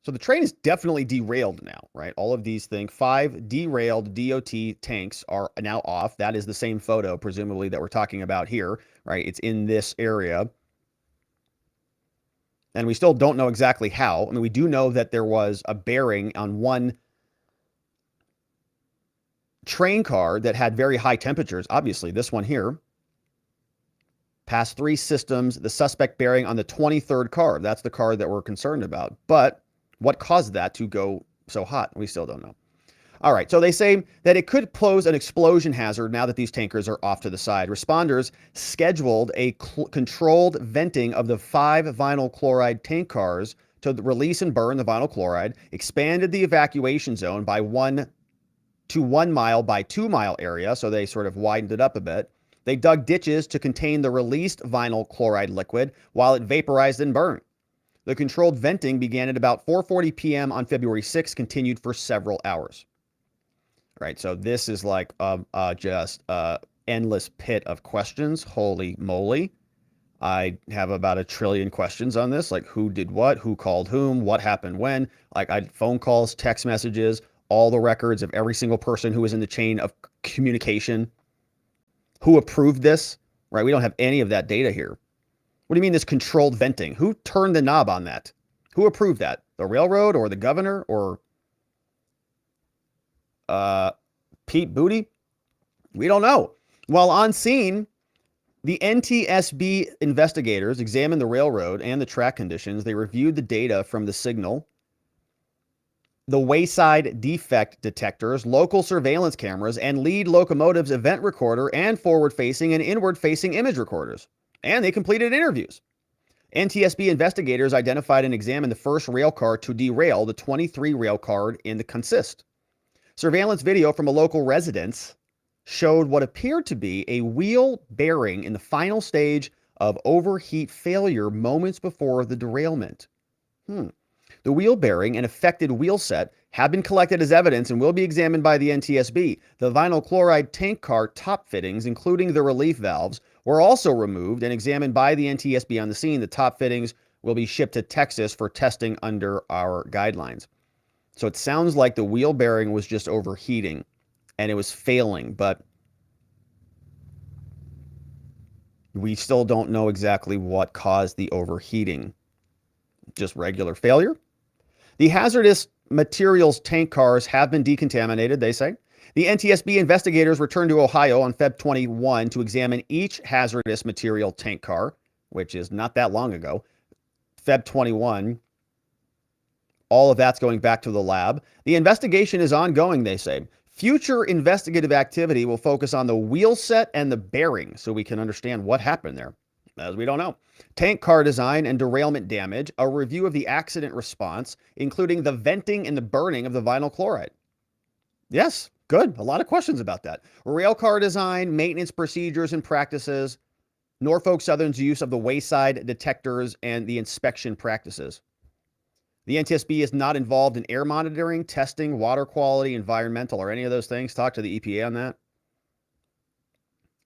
So the train is definitely derailed now, right? All of these things, 5 derailed DOT tanks are now off. That is the same photo, presumably, that we're talking about here, right? It's in this area. And we still don't know exactly how. I mean, we do know that there was a bearing on one train car that had very high temperatures, obviously this one here, passed 3 systems, the suspect bearing on the 23rd car. That's the car that we're concerned about. But what caused that to go so hot? We still don't know. All right, so they say that it could pose an explosion hazard now that these tankers are off to the side. Responders scheduled a controlled venting of the 5 vinyl chloride tank cars to release and burn the vinyl chloride, expanded the evacuation zone by 1 mile by 2 mile area, so they sort of widened it up a bit. They dug ditches to contain the released vinyl chloride liquid while it vaporized and burned. The controlled venting began at about 4:40 p.m. on February 6th, continued for several hours. Right, so this is like just endless pit of questions. Holy moly. I have about 1 trillion questions on this, like who did what, who called whom, what happened when. Like I had phone calls, text messages, all the records of every single person who was in the chain of communication. Who approved this? Right, we don't have any of that data here. What do you mean this controlled venting? Who turned the knob on that? Who approved that? The railroad or the governor or Pete Buttigieg? We don't know. While on scene, the NTSB investigators examined the railroad and the track conditions. They reviewed the data from the signal, the wayside defect detectors, local surveillance cameras, and lead locomotive's event recorder and forward-facing and inward-facing image recorders. And they completed interviews. NTSB investigators identified and examined the first rail car to derail the 23 rail car in the consist. Surveillance video from a local residence showed what appeared to be a wheel bearing in the final stage of overheat failure moments before the derailment. The wheel bearing and affected wheel set have been collected as evidence and will be examined by the NTSB. The vinyl chloride tank car top fittings, including the relief valves, were also removed and examined by the NTSB on the scene. The top fittings will be shipped to Texas for testing under our guidelines. So it sounds like the wheel bearing was just overheating and it was failing, but we still don't know exactly what caused the overheating. Just regular failure? The hazardous materials tank cars have been decontaminated, they say. The NTSB investigators returned to Ohio on Feb 21 to examine each hazardous material tank car, which is not that long ago. Feb 21. All of that's going back to the lab. The investigation is ongoing, they say. Future investigative activity will focus on the wheel set and the bearing so we can understand what happened there, as we don't know. Tank car design and derailment damage, a review of the accident response, including the venting and the burning of the vinyl chloride. Yes, good. A lot of questions about that. Rail car design, maintenance procedures and practices, Norfolk Southern's use of the wayside detectors and the inspection practices. The NTSB is not involved in air monitoring, testing, water quality, environmental, or any of those things. Talk to the EPA on that.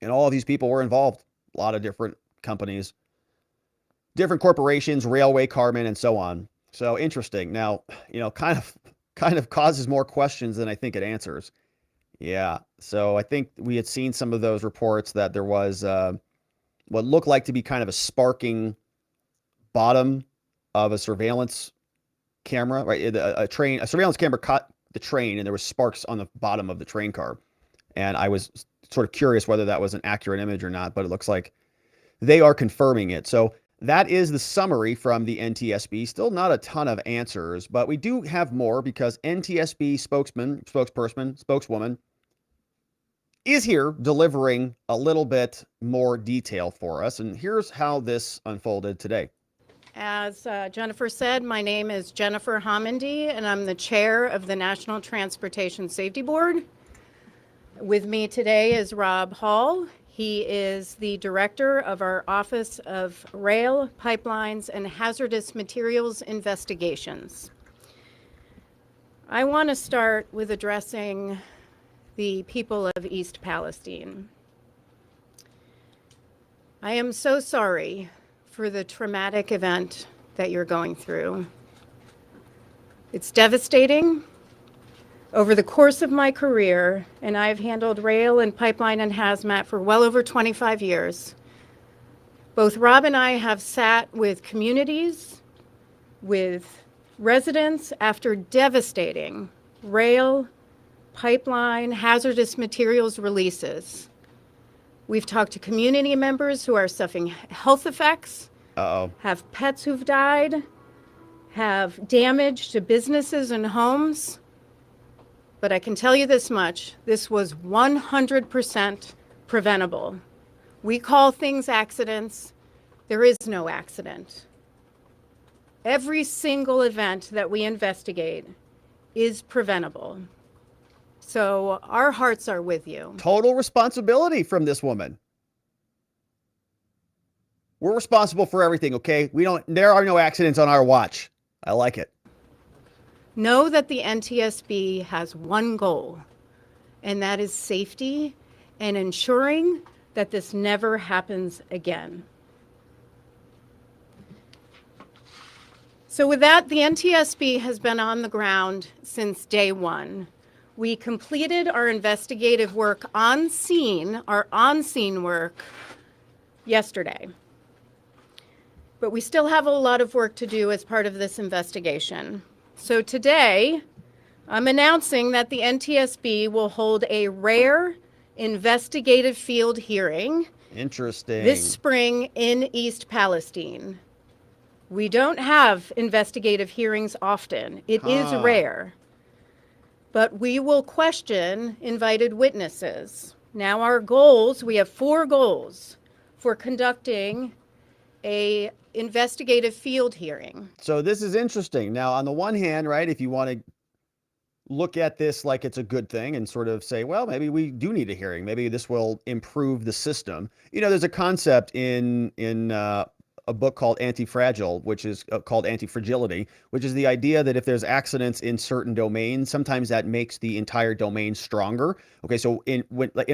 And all of these people were involved. A lot of different companies, different corporations, railway carmen, and so on. So interesting. Now, kind of causes more questions than I think it answers. Yeah. So I think we had seen some of those reports that there was what looked like to be kind of a sparking bottom of a surveillance camera, right? A surveillance camera caught the train and there was sparks on the bottom of the train car. And I was sort of curious whether that was an accurate image or not, but it looks like they are confirming it. So that is the summary from the NTSB. Still not a ton of answers, but we do have more because NTSB spokeswoman is here delivering a little bit more detail for us. And here's how this unfolded today. As Jennifer said, my name is Jennifer Homendy, and I'm the chair of the National Transportation Safety Board. With me today is Rob Hall. He is the director of our Office of Rail, Pipelines, and Hazardous Materials Investigations. I want to start with addressing the people of East Palestine. I am so sorry for the traumatic event that you're going through. It's devastating. Over the course of my career, and I've handled rail and pipeline and hazmat for well over 25 years, both Rob and I have sat with communities, with residents after devastating rail, pipeline, hazardous materials releases. We've talked to community members who are suffering health effects, have pets who've died, have damage to businesses and homes. But I can tell you this much, this was 100% preventable. We call things accidents. There is no accident. Every single event that we investigate is preventable. So our hearts are with you. Total responsibility from this woman. We're responsible for everything, okay? There are no accidents on our watch. I like it. Know that the NTSB has one goal, and that is safety and ensuring that this never happens again. So with that, the NTSB has been on the ground since day one. We completed our investigative work on scene, our on-scene work, yesterday. But we still have a lot of work to do as part of this investigation. So today, I'm announcing that the NTSB will hold a rare investigative field hearing. Interesting. This spring in East Palestine. We don't have investigative hearings often. It is rare. But we will question invited witnesses. Now our goals, we have 4 goals for conducting a investigative field hearing. So this is interesting. Now, on the one hand, right, if you want to look at this like it's a good thing and sort of say, well, maybe we do need a hearing. Maybe this will improve the system. You know, there's a concept in a book called Anti-Fragile, which is called Anti-Fragility, which is the idea that if there's accidents in certain domains, sometimes that makes the entire domain stronger. Okay, so in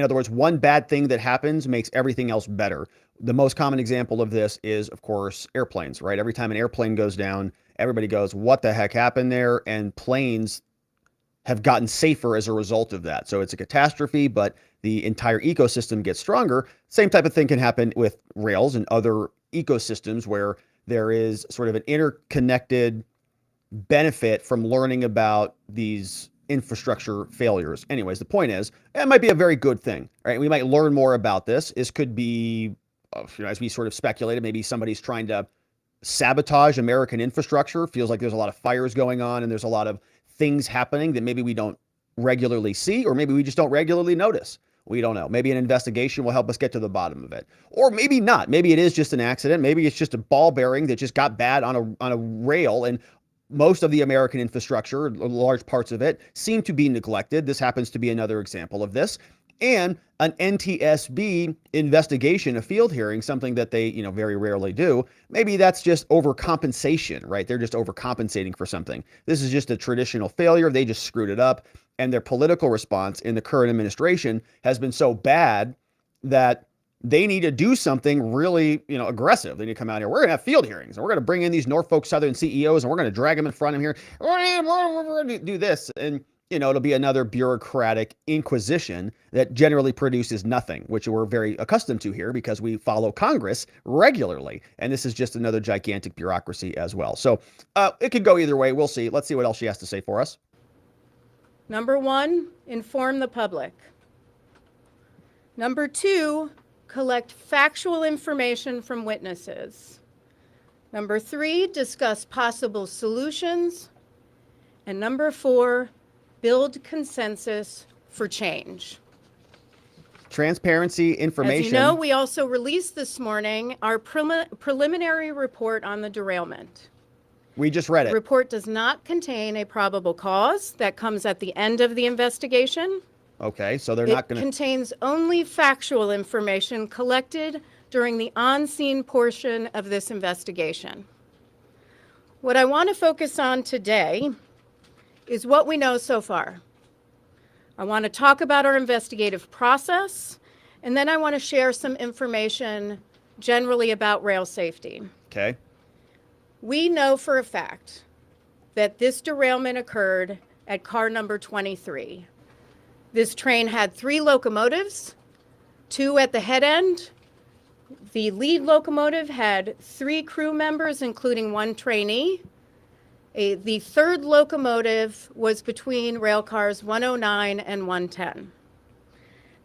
other words, one bad thing that happens makes everything else better. The most common example of this is, of course, airplanes, right? Every time an airplane goes down, everybody goes, what the heck happened there? And planes have gotten safer as a result of that. So it's a catastrophe, but the entire ecosystem gets stronger. Same type of thing can happen with rails and other ecosystems where there is sort of an interconnected benefit from learning about these infrastructure failures. Anyways, the point is, it might be a very good thing, right? We might learn more about this. This could be, as we sort of speculated, maybe somebody's trying to sabotage American infrastructure. Feels like there's a lot of fires going on and there's a lot of things happening that maybe we don't regularly see, or maybe we just don't regularly notice. We don't know. Maybe an investigation will help us get to the bottom of it. Or maybe not. Maybe it is just an accident. Maybe it's just a ball bearing that just got bad on a rail, and most of the American infrastructure, large parts of it, seem to be neglected. This happens to be another example of this. And an NTSB investigation, a field hearing, something that they, very rarely do. Maybe that's just overcompensation, right? They're just overcompensating for something. This is just a traditional failure. They just screwed it up. And their political response in the current administration has been so bad that they need to do something really, aggressive. They need to come out here. We're going to have field hearings, and we're going to bring in these Norfolk-Southern CEOs, and we're going to drag them in front of here. We're going to do this. And, it'll be another bureaucratic inquisition that generally produces nothing, which we're very accustomed to here because we follow Congress regularly. And this is just another gigantic bureaucracy as well. So it could go either way. We'll see. Let's see what else she has to say for us. Number 1, inform the public. Number 2, collect factual information from witnesses. Number 3, discuss possible solutions. And number 4, build consensus for change. Transparency, information. As you know, we also released this morning our preliminary report on the derailment. We just read it. The report does not contain a probable cause. That comes at the end of the investigation. Okay, so they're not going to... It contains only factual information collected during the on-scene portion of this investigation. What I want to focus on today is what we know so far. I want to talk about our investigative process, and then I want to share some information generally about rail safety. Okay. We know for a fact that this derailment occurred at car number 23. This train had 3 locomotives, 2 at the head end. The lead locomotive had 3 crew members, including 1 trainee. The third locomotive was between rail cars 109 and 110.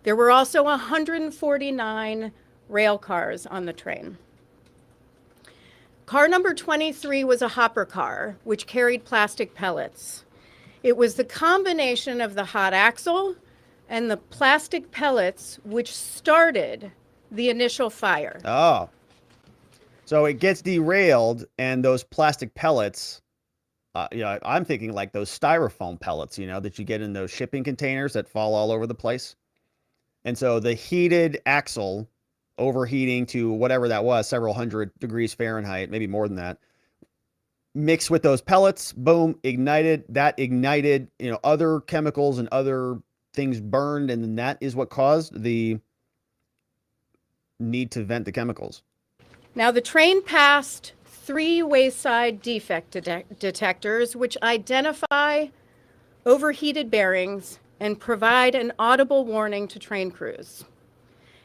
There were also 149 rail cars on the train. Car number 23 was a hopper car, which carried plastic pellets. It was the combination of the hot axle and the plastic pellets which started the initial fire. Oh. So it gets derailed, and those plastic pellets, I'm thinking like those styrofoam pellets, that you get in those shipping containers that fall all over the place. And so the heated axle overheating to whatever that was, several hundred degrees Fahrenheit, maybe more than that, mixed with those pellets, boom, ignited. That ignited, other chemicals and other things burned, and then that is what caused the need to vent the chemicals. Now, the train passed 3 wayside defect detectors, which identify overheated bearings and provide an audible warning to train crews.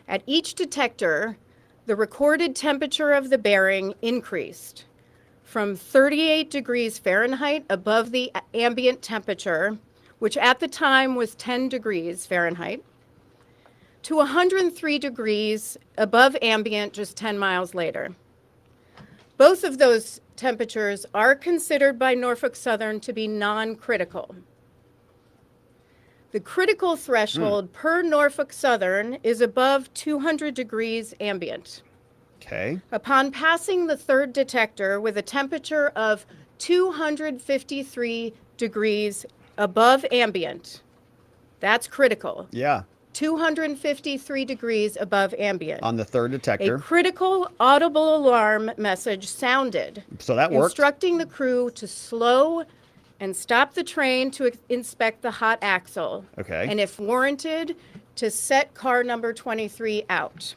At each detector, the recorded temperature of the bearing increased from 38 degrees Fahrenheit above the ambient temperature, which at the time was 10 degrees Fahrenheit, to 103 degrees above ambient just 10 miles later. Both of those temperatures are considered by Norfolk Southern to be non-critical. The critical threshold per Norfolk Southern is above 200 degrees ambient. Okay. Upon passing the third detector with a temperature of 253 degrees above ambient, that's critical. Yeah. 253 degrees above ambient. On the third detector. A critical audible alarm message sounded. So that worked. Instructing the crew to slow and stop the train to inspect the hot axle. Okay. And if warranted, to set car number 23 out.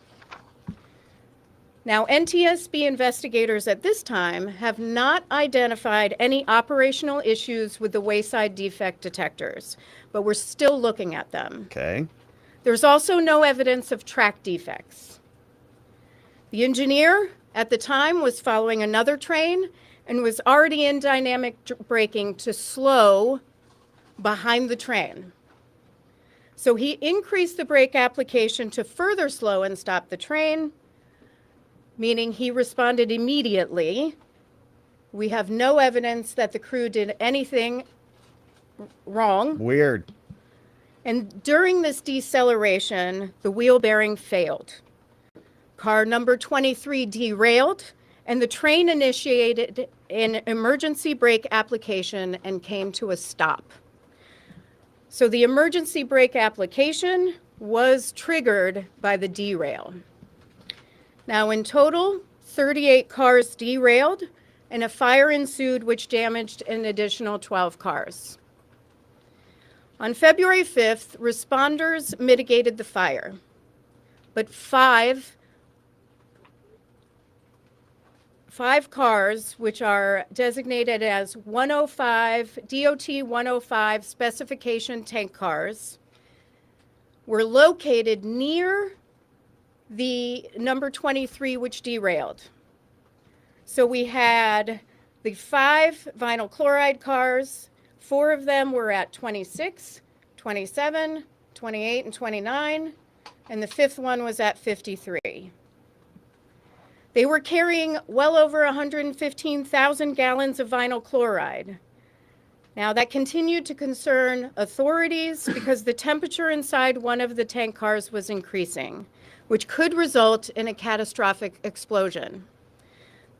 Now, NTSB investigators at this time have not identified any operational issues with the wayside defect detectors, but we're still looking at them. Okay. There's also no evidence of track defects. The engineer at the time was following another train and was already in dynamic braking to slow behind the train. So he increased the brake application to further slow and stop the train, meaning he responded immediately. We have no evidence that the crew did anything wrong. Weird. And during this deceleration, the wheel bearing failed. Car number 23 derailed, and the train initiated an emergency brake application and came to a stop. So the emergency brake application was triggered by the derail. Now, in total, 38 cars derailed, and a fire ensued which damaged an additional 12 cars. On February 5th, responders mitigated the fire, but five cars, which are designated as 105, DOT 105 specification tank cars, were located near the number 23, which derailed. So we had the 5 vinyl chloride cars. 4 of them were at 26, 27, 28, and 29, and the 5th one was at 53. They were carrying well over 115,000 gallons of vinyl chloride. Now, that continued to concern authorities because the temperature inside one of the tank cars was increasing, which could result in a catastrophic explosion.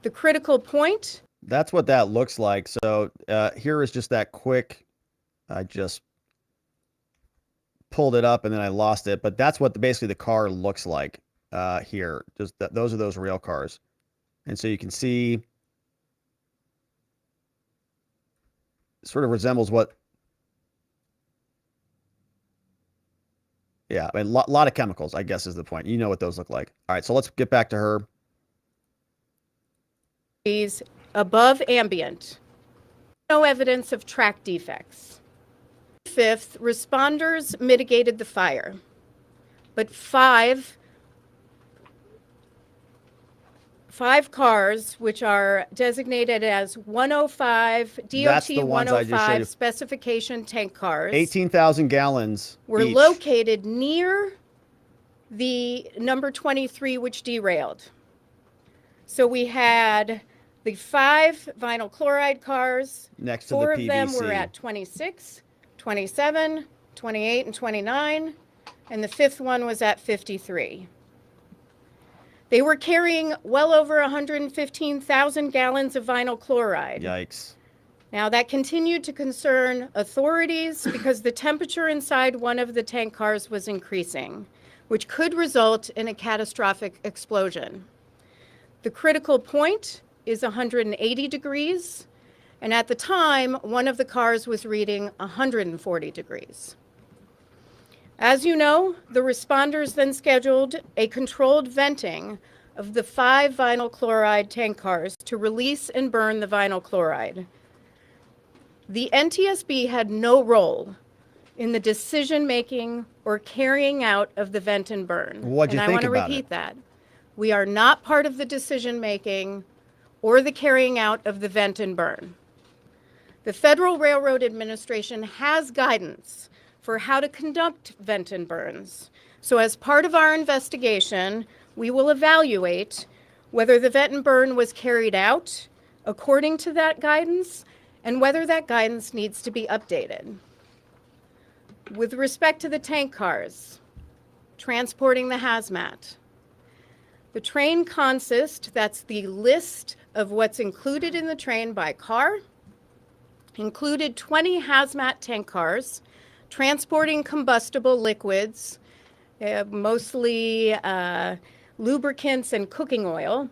The critical point. That's what that looks like. So here is just that quick. I just pulled it up and then I lost it. But that's what basically the car looks like here. Just those are those rail cars. And so you can see sort of resembles what. Yeah, I mean, lot of chemicals, I guess, is the point. You know what those look like. All right, so let's get back to her. Above ambient. No evidence of track defects. 5th, responders mitigated the fire, but five 5 cars, which are designated as 105, That's DOT the ones I just showed 105 you. specification tank cars, 18,000 gallons were each. located near the number 23, which derailed. So we had the 5 vinyl chloride cars. Next to 4 the of them PVC. were at 26, 27, 28, and 29, and the 5th one was at 53. They were carrying well over 115,000 gallons of vinyl chloride. Yikes. Now, that continued to concern authorities because the temperature inside one of the tank cars was increasing, which could result in a catastrophic explosion. The critical point is 180 degrees, and at the time, one of the cars was reading 140 degrees. As you know, the responders then scheduled a controlled venting of the 5 vinyl chloride tank cars to release and burn the vinyl chloride. The NTSB had no role in the decision-making or carrying out of the vent and burn. What'd you and think I want to about repeat it? that. We are not part of the decision-making or the carrying out of the vent and burn. The Federal Railroad Administration has guidance for how to conduct vent and burns. So as part of our investigation, we will evaluate whether the vent and burn was carried out according to that guidance and whether that guidance needs to be updated. With respect to the tank cars, transporting the hazmat, the train consist, that's the list of what's included in the train by car, included 20 hazmat tank cars, transporting combustible liquids, mostly lubricants and cooking oil,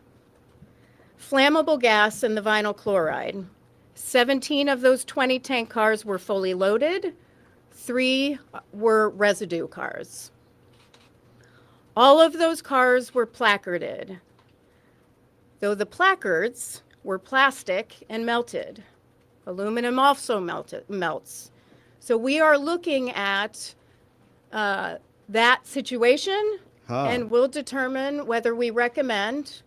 flammable gas, and the vinyl chloride. 17 of those 20 tank cars were fully loaded. 3 were residue cars. All of those cars were placarded, though the placards were plastic and melted. Aluminum also melts. So we are looking at that situation, and we'll determine whether we recommend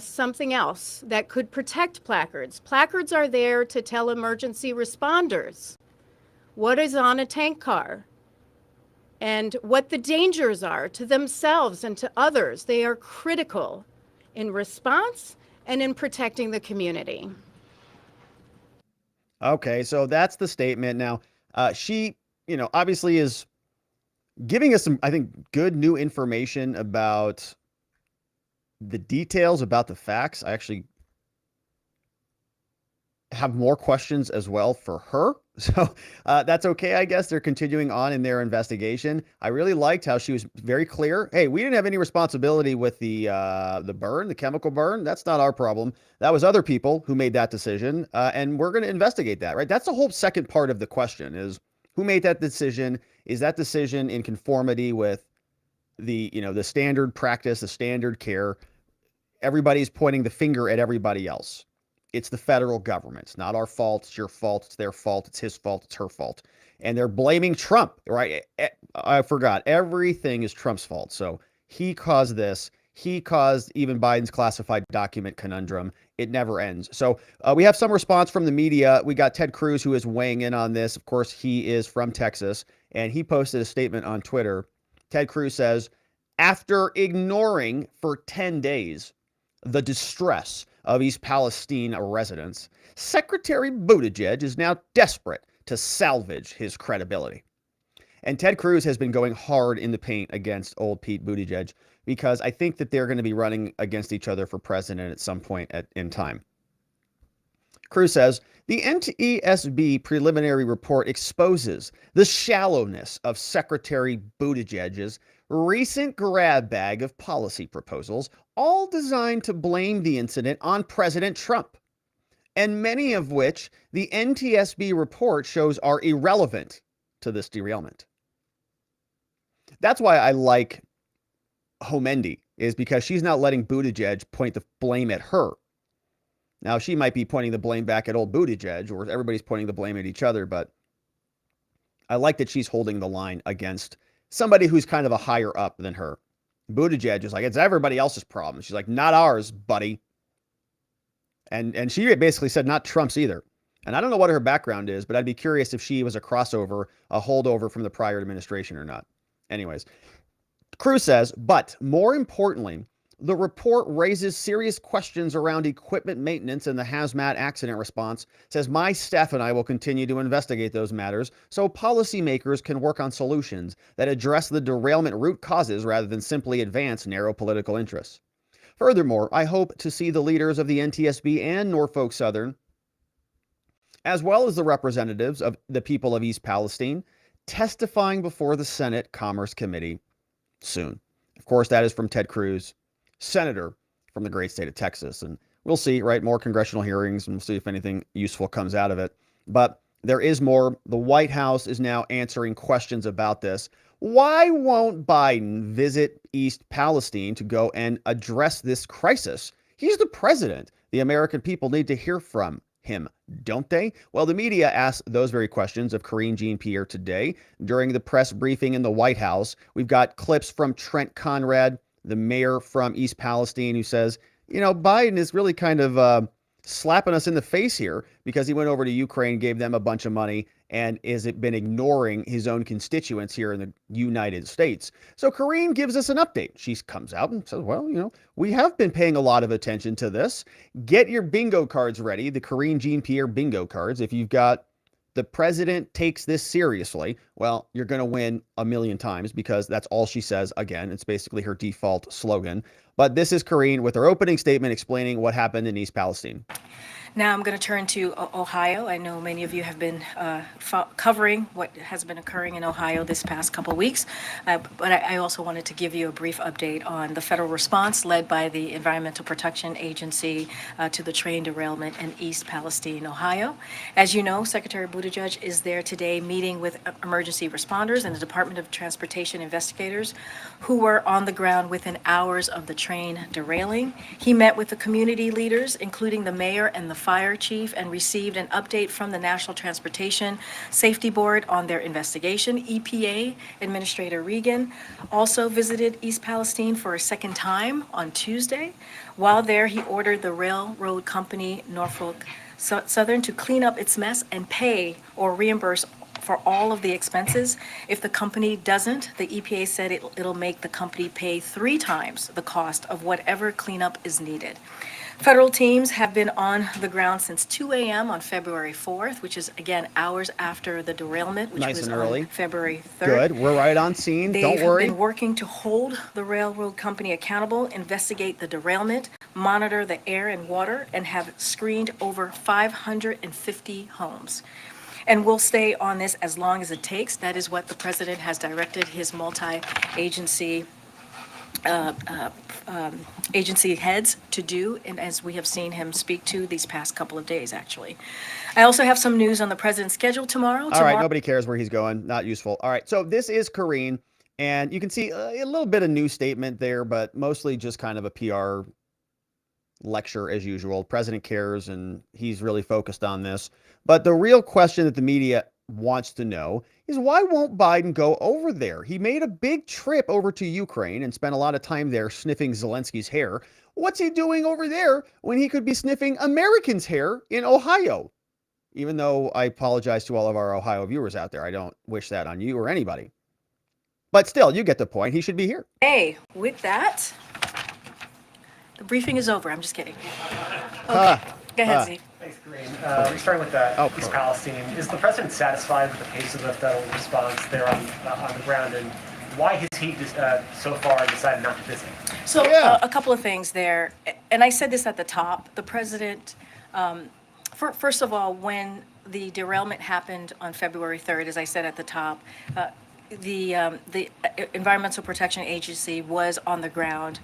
something else that could protect placards. Placards are there to tell emergency responders what is on a tank car and what the dangers are to themselves and to others. They are critical in response and in protecting the community. Okay, so that's the statement. Now, she, obviously is giving us some, I think, good new information about the details, about the facts. I actually have more questions as well for her. So that's okay, I guess. They're continuing on in their investigation. I really liked how she was very clear. Hey, we didn't have any responsibility with the burn, the chemical burn. That's not our problem. That was other people who made that decision, and we're going to investigate that, right? That's the whole second part of the question is who made that decision? Is that decision in conformity with the standard practice, the standard care? Everybody's pointing the finger at everybody else. It's the federal government. It's not our fault. It's your fault. It's their fault. It's his fault. It's her fault. And they're blaming Trump, right? I forgot. Everything is Trump's fault. So he caused this. He caused even Biden's classified document conundrum. It never ends. So we have some response from the media. We got Ted Cruz, who is weighing in on this. Of course, he is from Texas, and he posted a statement on Twitter. Ted Cruz says, after ignoring for 10 days the distress of East Palestine residents, Secretary Buttigieg is now desperate to salvage his credibility. And Ted Cruz has been going hard in the paint against old Pete Buttigieg because I think that they're going to be running against each other for president at some point in time. Cruz says, the NTSB preliminary report exposes the shallowness of Secretary Buttigieg's recent grab bag of policy proposals, all designed to blame the incident on President Trump, and many of which the NTSB report shows are irrelevant to this derailment. That's why I like Homendy, is because she's not letting Buttigieg point the blame at her. Now, she might be pointing the blame back at old Buttigieg, or everybody's pointing the blame at each other, but I like that she's holding the line against somebody who's kind of a higher up than her. Buttigieg is like, it's everybody else's problem. She's like, not ours, buddy. And she basically said not Trump's either. And I don't know what her background is, but I'd be curious if she was a crossover, a holdover from the prior administration or not. Anyways, Cruz says, but more importantly, the report raises serious questions around equipment maintenance and the hazmat accident response. Says my staff and I will continue to investigate those matters so policymakers can work on solutions that address the derailment root causes rather than simply advance narrow political interests. Furthermore, I hope to see the leaders of the NTSB and Norfolk-Southern, as well as the representatives of the people of East Palestine, testifying before the Senate Commerce Committee soon. Of course, that is from Ted Cruz, senator from the great state of Texas. And we'll see, right? More congressional hearings, and we'll see if anything useful comes out of it. But there is more. The White House is now answering questions about this. Why won't Biden visit East Palestine to go and address this crisis? He's the president. The American people need to hear from him, don't they? Well, the media asked those very questions of Karine Jean-Pierre today during the press briefing in the White House. We've got clips from Trent Conrad, the mayor from East Palestine, who says, you know, Biden is really kind of slapping us in the face here because he went over to Ukraine, gave them a bunch of money, and has been ignoring his own constituents here in the United States. So Karine gives us an update. She comes out and says, well, you know, we have been paying a lot of attention to this. Get your bingo cards ready, the Karine Jean-Pierre bingo cards. If you've got the president takes this seriously, well, you're going to win a million times because that's all she says. Again, it's basically her default slogan. But this is Karine with her opening statement explaining what happened in East Palestine. Now I'm going to turn to Ohio. I know many of you have been covering what has been occurring in Ohio this past couple of weeks, but I also wanted to give you a brief update on the federal response led by the Environmental Protection Agency to the train derailment in East Palestine, Ohio. As you know, Secretary Buttigieg is there today meeting with emergency responders and the Department of Transportation investigators who were on the ground within hours of the train derailing. He met with the community leaders, including the mayor and the fire chief, and received an update from the National Transportation Safety Board on their investigation. EPA Administrator Regan also visited East Palestine for a second time on Tuesday. While there, he ordered the railroad company Norfolk-Southern to clean up its mess and pay or reimburse for all of the expenses. If the company doesn't, the EPA said it'll make the company pay 3 times the cost of whatever cleanup is needed. Federal teams have been on the ground since 2 a.m. on February 4th, which is, again, hours after the derailment, which was on February 3rd. Good. We're right on scene. Don't worry. They've been working to hold the railroad company accountable, investigate the derailment, monitor the air and water, and have screened over 550 homes. And we'll stay on this as long as it takes. That is what the president has directed his multi-agency agency heads to do, and as we have seen him speak to these past couple of days, actually. I also have some news on the president's schedule tomorrow. All right, nobody cares where he's going. Not useful. All right, so this is Karine, and you can see a little bit of news statement there, but mostly just kind of a PR lecture as usual. President cares, and he's really focused on this. But the real question that the media wants to know is why won't Biden go over there? He made a big trip over to Ukraine and spent a lot of time there sniffing Zelensky's hair. What's he doing over there when he could be sniffing Americans' hair in Ohio? Even though I apologize to all of our Ohio viewers out there. I don't wish that on you or anybody. But still, you get the point. He should be here. Hey, with that, the briefing is over. I'm just kidding. Okay, go ahead, Z. Thanks, Karine. Starting with East Palestine, is the president satisfied with the pace of the federal response there on the ground, and why has he so far decided not to visit? So a couple of things there, and I said this at the top. The president, first of all, when the derailment happened on February 3rd, as I said at the top, the Environmental Protection Agency was on the ground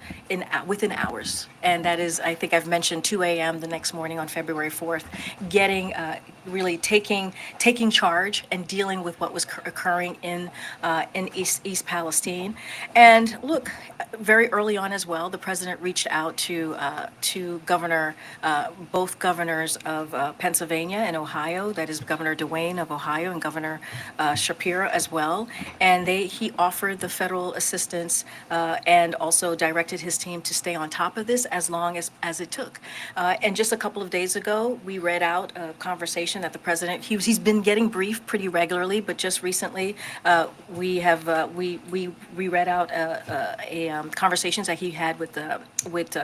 within hours, and that is, I think I've mentioned 2 a.m. the next morning on February 4th, getting really taking charge and dealing with what was occurring in East Palestine. And look, very early on as well, the president reached out to both governors of Pennsylvania and Ohio, that is Governor DeWayne of Ohio and Governor Shapiro as well. and he offered the federal assistance and also directed his team to stay on top of this as long as it took. And just a couple of days ago, we read out a conversation that the president, he's been getting briefed pretty regularly, but just recently we read out conversations that he had with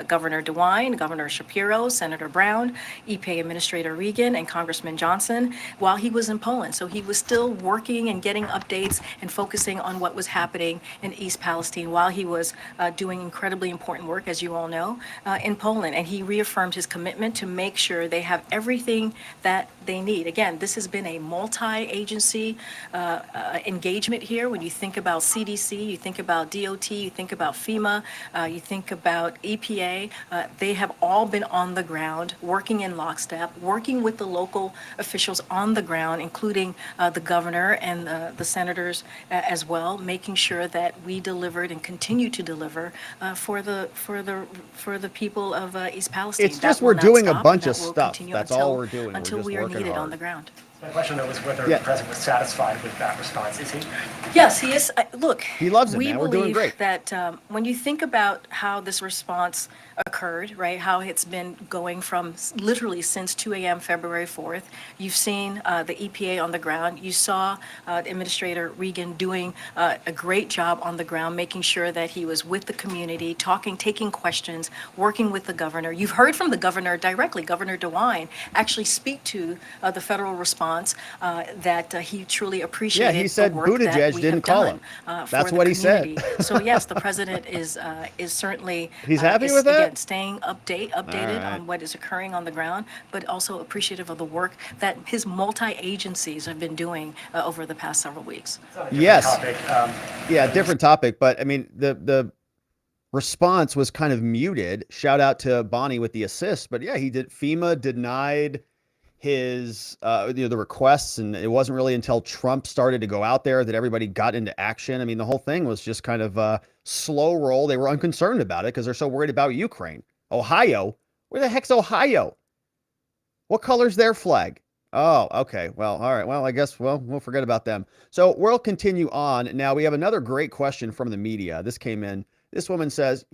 Governor DeWine, Governor Shapiro, Senator Brown, EPA Administrator Regan, and Congressman Johnson while he was in Poland. So he was still working and getting updates and focusing on what was happening in East Palestine while he was doing incredibly important work, as you all know, in Poland. And he reaffirmed his commitment to make sure they have everything that they need. Again, this has been a multi-agency engagement here. When you think about CDC, you think about DOT, you think about FEMA, you think about EPA, they have all been on the ground, working in lockstep, working with the local officials on the ground, including the governor and the senators as well, making sure that we delivered and continue to deliver for the people of East Palestine. It's just we're doing a bunch of stuff. That's all we're doing. Until we are needed on the ground. My question, though, was whether the president was satisfied with that response. Is he? Yes, he is. Look, he loves it, man. We're doing great. That when you think about how this response occurred, right, how it's been going from literally since 2 a.m. February 4th, you've seen the EPA on the ground. You saw Administrator Regan doing a great job on the ground, making sure that he was with the community, talking, taking questions, working with the governor. You've heard from the governor directly, Governor DeWine, actually speak to the federal response that he truly appreciated. Yeah, he said Buttigieg didn't call him. That's what he said. So yes, the president is certainly he's happy with that. Again, staying updated on what is occurring on the ground, but also appreciative of the work that his multi-agencies have been doing over the past several weeks. Yes. Topic. Yeah, different topic, but I mean the response was kind of muted. Shout out to Bonnie with the assist, but yeah, he did. FEMA denied his the requests, and it wasn't really until Trump started to go out there that everybody got into action. I mean, the whole thing was just kind of a slow roll. They were unconcerned about it because they're so worried about Ukraine. Ohio? Where the heck's Ohio? What color's their flag? Oh, okay. Well, all right. Well, I guess, we'll forget about them. So we'll continue on. Now, we have another great question from the media. This came in. This woman says,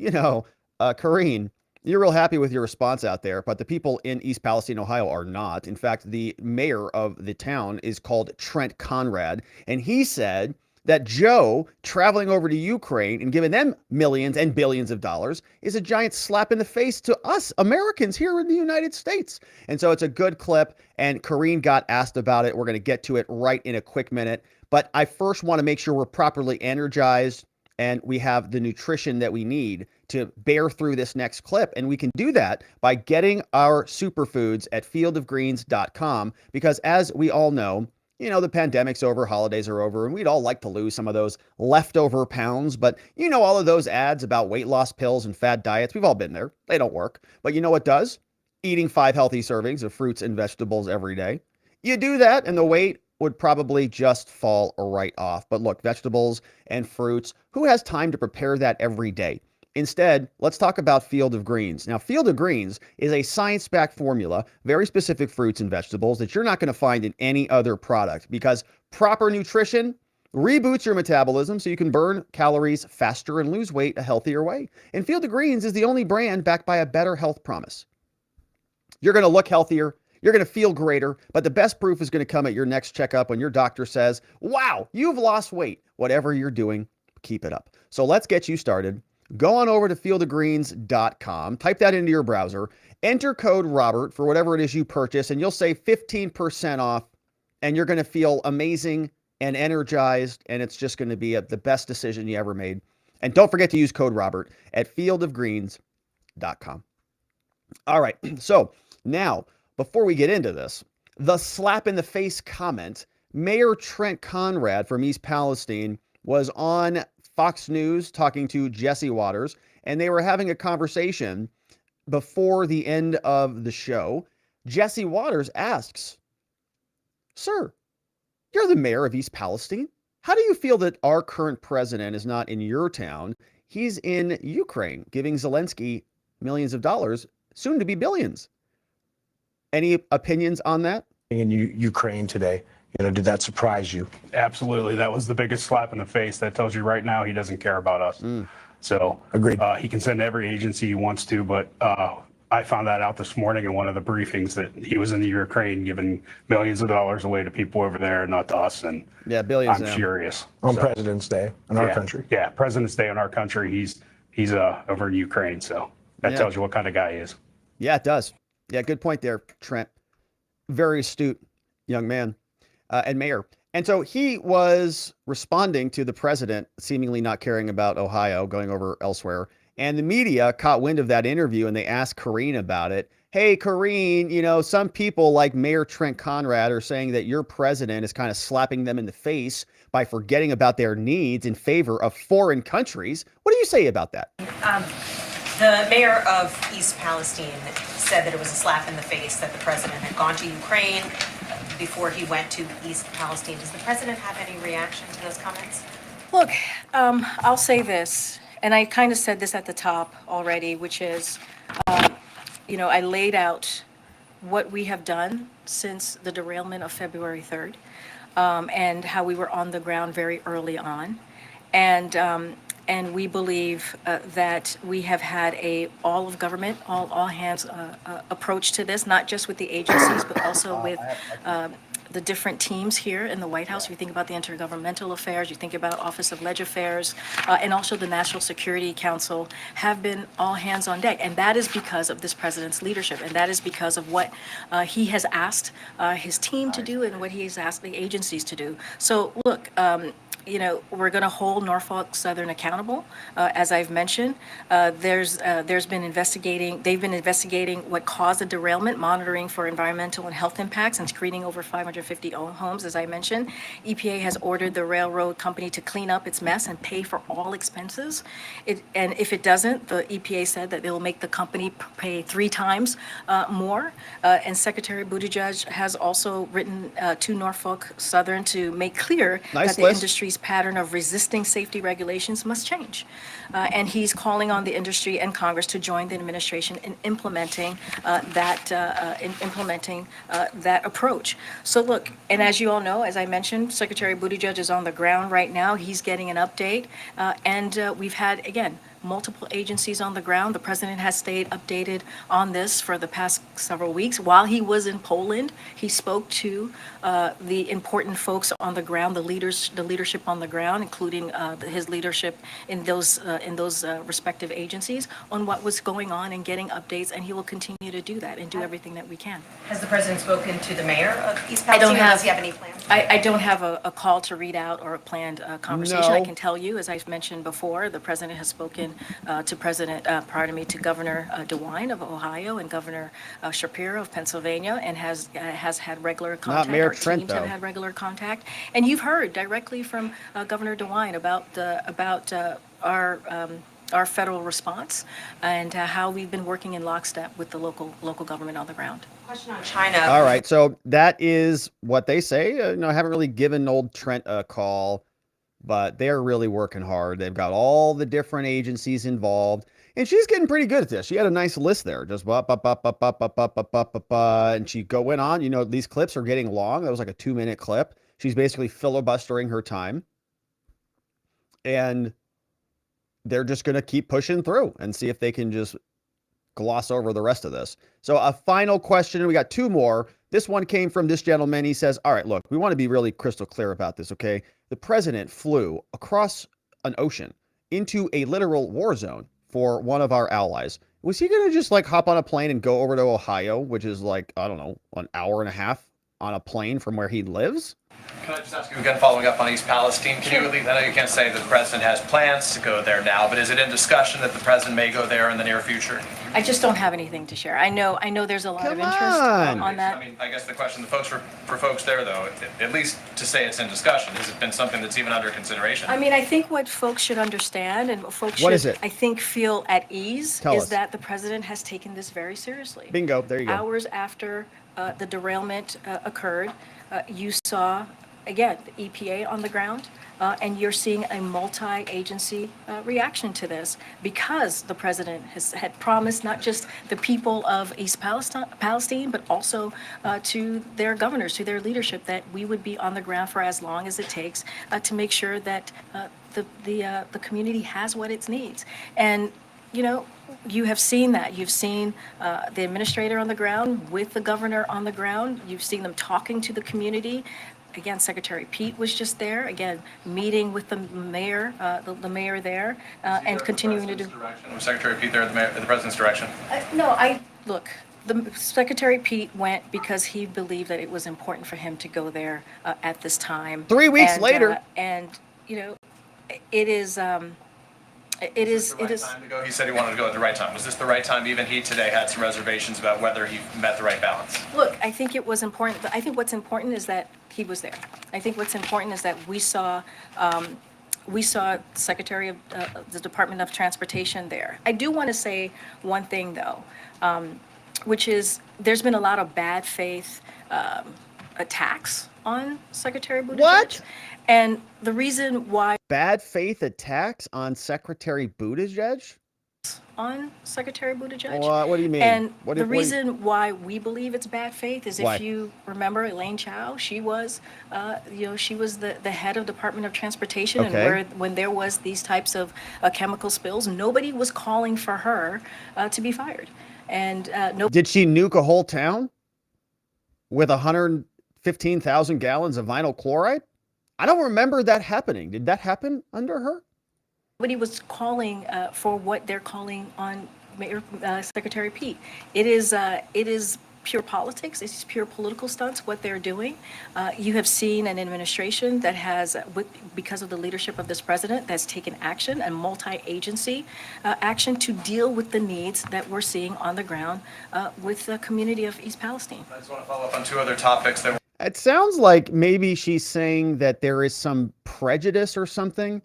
Karine, you're real happy with your response out there, but the people in East Palestine, Ohio are not. In fact, the mayor of the town is called Trent Conrad, and he said that Joe traveling over to Ukraine and giving them millions and billions of dollars is a giant slap in the face to us Americans here in the United States. And so it's a good clip, and Karine got asked about it. We're going to get to it right in a quick minute, but I first want to make sure we're properly energized and we have the nutrition that we need to bear through this next clip. And we can do that by getting our superfoods at fieldofgreens.com, because as we all know, the pandemic's over, holidays are over, and we'd all like to lose some of those leftover pounds. But all of those ads about weight loss pills and fad diets, we've all been there. They don't work. But you know what does? Eating 5 healthy servings of fruits and vegetables every day. You do that, and the weight would probably just fall right off. But look, vegetables and fruits, who has time to prepare that every day? Instead, let's talk about Field of Greens. Now, Field of Greens is a science-backed formula, very specific fruits and vegetables that you're not going to find in any other product, because proper nutrition reboots your metabolism so you can burn calories faster and lose weight a healthier way. And Field of Greens is the only brand backed by a better health promise. You're going to look healthier. You're going to feel greater, but the best proof is going to come at your next checkup when your doctor says, wow, you've lost weight. Whatever you're doing, keep it up. So let's get you started. Go on over to fieldofgreens.com, type that into your browser, enter code Robert for whatever it is you purchase, and you'll save 15% off, and you're going to feel amazing and energized, and it's just going to be the best decision you ever made. And don't forget to use code Robert at fieldofgreens.com. All right, so now, before we get into this, the slap in the face comment, Mayor Trent Conrad from East Palestine was on Fox News talking to Jesse Waters, and they were having a conversation before the end of the show. Jesse Waters asks, sir, you're the mayor of East Palestine. How do you feel that our current president is not in your town? He's in Ukraine, giving Zelensky millions of dollars, soon to be billions. Any opinions on that? In Ukraine today, Did that surprise you? Absolutely. That was the biggest slap in the face. That tells you right now he doesn't care about us. So Agreed. He can send every agency he wants to, but I found that out this morning in one of the briefings that he was in the Ukraine giving millions of dollars away to people over there, not to us. And yeah, billions. I'm furious. On President's Day in our country. Yeah, President's Day in our country. He's over in Ukraine. So that tells you what kind of guy he is. Yeah, it does. Yeah, good point there, Trent. Very astute young man and mayor. And so he was responding to the president seemingly not caring about Ohio, going over elsewhere. And the media caught wind of that interview and they asked Karine about it. Hey, Karine, some people like Mayor Trent Conrad are saying that your president is kind of slapping them in the face by forgetting about their needs in favor of foreign countries. What do you say about that? The mayor of East Palestine said that it was a slap in the face that the president had gone to Ukraine before he went to East Palestine. Does the president have any reaction to those comments? Look, I'll say this, and I kind of said this at the top already, which is, I laid out what we have done since the derailment of February 3rd, and how we were on the ground very early on. And we believe that we have had a all of government, all hands approach to this, not just with the agencies, but also with the different teams here in the White House. You think about the Intergovernmental Affairs, you think about Office of Leg Affairs, and also the National Security Council have been all hands on deck. And that is because of this president's leadership. And that is because of what he has asked his team to do and what he has asked the agencies to do. So look, we're going to hold Norfolk-Southern accountable. As I've mentioned, they've been investigating what caused the derailment, monitoring for environmental and health impacts, and screening over 550 homes, as I mentioned. EPA has ordered the railroad company to clean up its mess and pay for all expenses. And if it doesn't, the EPA said that they will make the company pay 3 times more. And Secretary Buttigieg has also written to Norfolk Southern to make clear that the industry's pattern of resisting safety regulations must change. And he's calling on the industry and Congress to join the administration in implementing that approach. So look, and as you all know, as I mentioned, Secretary Buttigieg is on the ground right now. He's getting an update. And we've had, again, multiple agencies on the ground. The president has stayed updated on this for the past several weeks. While he was in Poland, he spoke to the important folks on the ground, the leadership on the ground, including his leadership in those respective agencies, on what was going on and getting updates. And he will continue to do that and do everything that we can. Has the president spoken to the mayor of East Palestine? Does he have any plans? I don't have a call to read out or a planned conversation. No. I can tell you, as I've mentioned before, the president has spoken to Governor DeWine of Ohio and Governor Shapiro of Pennsylvania, and has had regular contact. Not Mayor Our Trent, teams have though. had regular contact, and you've heard directly from Governor DeWine about our federal response and how we've been working in lockstep with the local government on the ground. Question on China. All right. So that is what they say. I haven't really given old Trent a call, but they're really working hard. They've got all the different agencies involved, and she's getting pretty good at this. She had a nice list there, just and she went on. These clips are getting long. That was like a 2-minute clip. She's basically filibustering her time, and they're just going to keep pushing through and see if they can just gloss over the rest of this. So a final question. We got 2 more. This one came from this gentleman. He says, all right, look, we want to be really crystal clear about this, okay? The president flew across an ocean into a literal war zone for one of our allies. Was he going to just hop on a plane and go over to Ohio, which is an hour and a half on a plane from where he lives? Can I just ask you again, following up on East Palestine, can you, I know you can't say that the president has plans to go there now, but is it in discussion that the president may go there in the near future? I just don't have anything to share. I know there's a lot of interest on that. I mean, I guess the question, for folks there, though, at least to say it's in discussion, has it been something that's even under consideration? I mean, I think what folks should understand and what folks What should, is it? I think, feel at ease Tell is us. that the president has taken this very seriously. Bingo. There you go. Hours after the derailment occurred, you saw again, the EPA on the ground, and you're seeing a multi-agency reaction to this because the president had promised not just the people of East Palestine, but also to their governors, to their leadership, that we would be on the ground for as long as it takes to make sure that the community has what it needs. And you know, you have seen that. You've seen the administrator on the ground with the governor on the ground. You've seen them talking to the community. Again, Secretary Pete was just there, again, meeting with the mayor, the mayor there, and continuing to do. Was Secretary Pete there at the president's direction? Look, the Secretary Pete went because he believed that it was important for him to go there at this time. 3 weeks later. And, you know, it is. It is. Time to go? He said he wanted to go at the right time. Was this the right time? Even he today had some reservations about whether he met the right balance. Look, I think it was important. But I think what's important is that he was there. I think what's important is that we saw Secretary of the Department of Transportation there. I do want to say one thing though, which is there's been a lot of bad faith attacks on Secretary Buttigieg. What? And the reason why bad faith attacks on Secretary Buttigieg? On Secretary Buttigieg. What do you mean? And the reason why we believe it's bad faith is why? If you remember Elaine Chao, she was, she was the head of Department of Transportation, okay. And when there was these types of chemical spills, nobody was calling for her to be fired. And did she nuke a whole town with 115,000 gallons of vinyl chloride? I don't remember that happening. Did that happen under her? Nobody was calling for what they're calling on Mayor Secretary Pete. It is pure politics. It's pure political stunts, what they're doing. You have seen an administration that has, because of the leadership of this president, that's taken action and multi-agency action to deal with the needs that we're seeing on the ground with the community of East Palestine. I just want to follow up on two other topics that. It sounds like maybe she's saying that there is some prejudice or something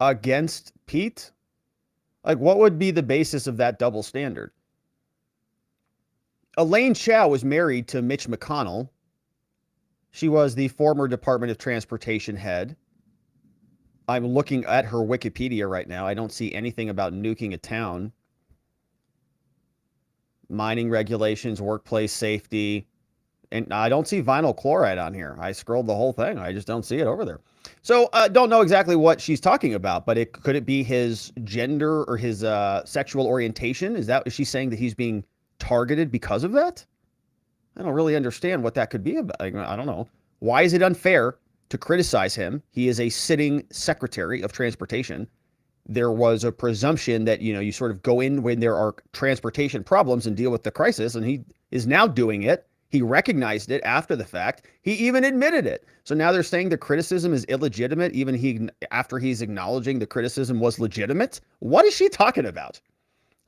against Pete. Like, what would be the basis of that double standard? Elaine Chao was married to Mitch McConnell. She was the former Department of Transportation head. I'm looking at her Wikipedia right now. I don't see anything about nuking a town. Mining regulations, workplace safety. And I don't see vinyl chloride on here. I scrolled the whole thing. I just don't see it over there. So don't know exactly what she's talking about, but could it be his gender or his sexual orientation? Is she saying that he's being targeted because of that? I don't really understand what that could be about. I don't know. Why is it unfair to criticize him? He is a sitting Secretary of Transportation. There was a presumption that, you sort of go in when there are transportation problems and deal with the crisis, and he is now doing it. He recognized it after the fact. He even admitted it. So now they're saying the criticism is illegitimate, even after he's acknowledging the criticism was legitimate. What is she talking about?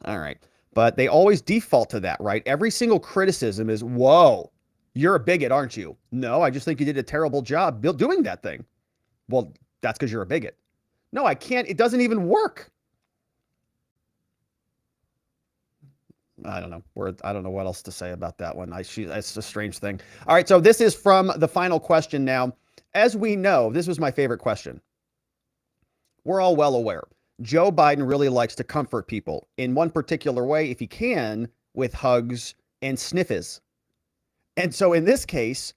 All right. But they always default to that, right? Every single criticism is, whoa, you're a bigot, aren't you? No, I just think you did a terrible job doing that thing. Well, that's because you're a bigot. No, I can't. It doesn't even work. I don't know. I don't know what else to say about that one. It's a strange thing. All right, so this is from the final question now. As we know, this was my favorite question. We're all well aware. Joe Biden really likes to comfort people in one particular way, if he can, with hugs and sniffs. And so in this case,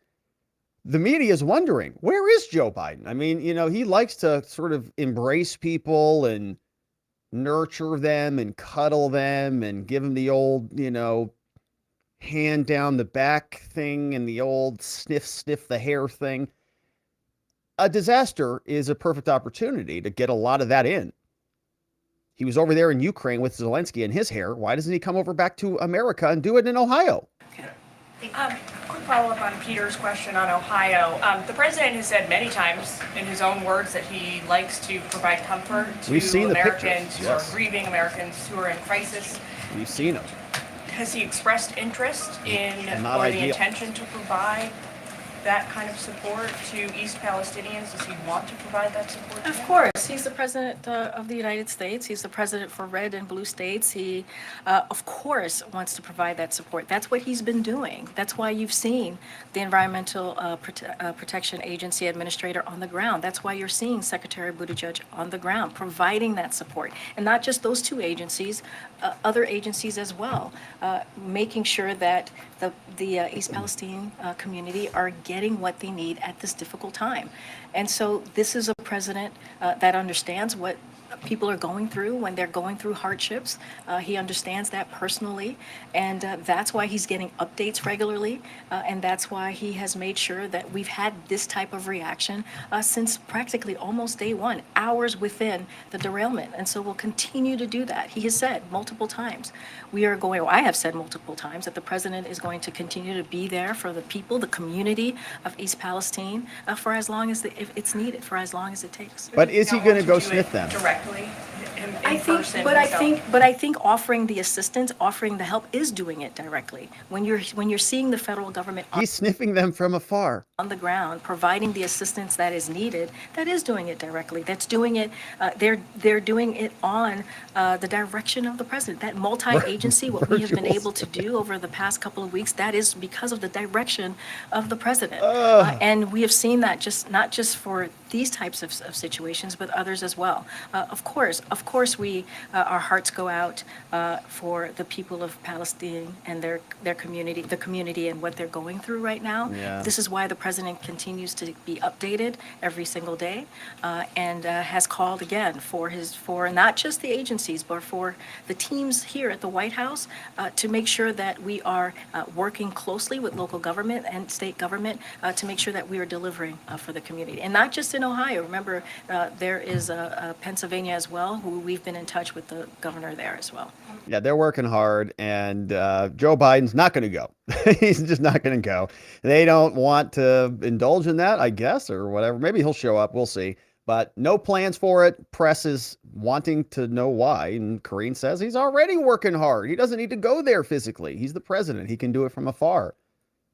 the media is wondering, where is Joe Biden? I mean, he likes to sort of embrace people and nurture them and cuddle them and give them the old, hand down the back thing and the old sniff the hair thing. A disaster is a perfect opportunity to get a lot of that in. He was over there in Ukraine with Zelensky and his hair. Why doesn't he come over back to America and do it in Ohio? Quick follow-up on Peter's question on Ohio. The president has said many times, in his own words, that he likes to provide comfort to Americans who are grieving, Americans who are in crisis. We've seen him. Has he expressed interest in or the intention to provide that kind of support to East Palestinians? Does he want to provide that support? Of course, he's the president of the United States. He's the president for red and blue states. He, of course, wants to provide that support. That's what he's been doing. That's why you've seen the Environmental Protection Agency Administrator on the ground. That's why you're seeing Secretary Buttigieg on the ground, providing that support. And not just those two agencies, other agencies as well, making sure that the East Palestine community are getting what they need at this difficult time. And so this is a president that understands what people are going through when they're going through hardships. He understands that personally, and that's why he's getting updates regularly, and that's why he has made sure that we've had this type of reaction since practically almost day one, hours within the derailment. And so we'll continue to do that. He has said multiple times, I have said multiple times that the president is going to continue to be there for the people, the community of East Palestine, for as long as if it's needed, for as long as it takes. But is he going to go sniff them? Directly in person. But I think offering the assistance, offering the help is doing it directly. When you're seeing the federal government He's sniffing them from afar. on the ground, providing the assistance that is needed, that is doing it directly. That's doing it. They're doing it on the direction of the president. That multi-agency, what we have been able to do over the past couple of weeks, that is because of the direction of the president. And we have seen that not just for these types of situations, but others as well. Of course, we our hearts go out for the people of Palestine and their community, the community, and what they're going through right now. Yeah. This is why the president continues to be updated every single day, and has called again for not just the agencies, but for the teams here at the White House to make sure that we are working closely with local government and state government to make sure that we are delivering for the community, and not just in Ohio. Remember, there is Pennsylvania as well, who we've been in touch with the governor there as well. Yeah, they're working hard, and Joe Biden's not going to go. He's just not going to go. They don't want to indulge in that, I guess, or whatever. Maybe he'll show up. We'll see. But no plans for it. Press is wanting to know why. And Karine says he's already working hard. He doesn't need to go there physically. He's the president. He can do it from afar.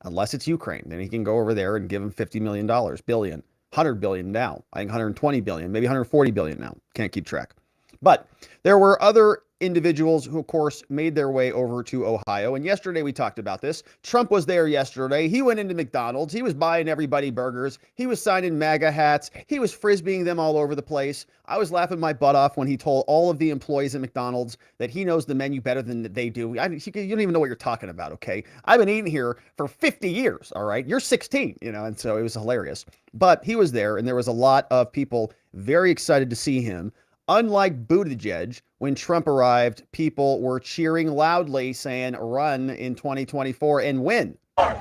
Unless it's Ukraine. Then he can go over there and give him $50 million, billion, 100 billion now. I think 120 billion, maybe 140 billion now. Can't keep track. But there were other individuals who, of course, made their way over to Ohio. And yesterday we talked about this. Trump was there yesterday. He went into McDonald's. He was buying everybody burgers. He was signing MAGA hats. He was frisbeeing them all over the place. I was laughing my butt off when he told all of the employees at McDonald's that he knows the menu better than they do. You don't even know what you're talking about, okay? I've been eating here for 50 years, all right? You're 16, and so it was hilarious. But he was there, and there was a lot of people very excited to see him. Unlike Buttigieg, when Trump arrived, people were cheering loudly, saying, run in 2024 and win. Trump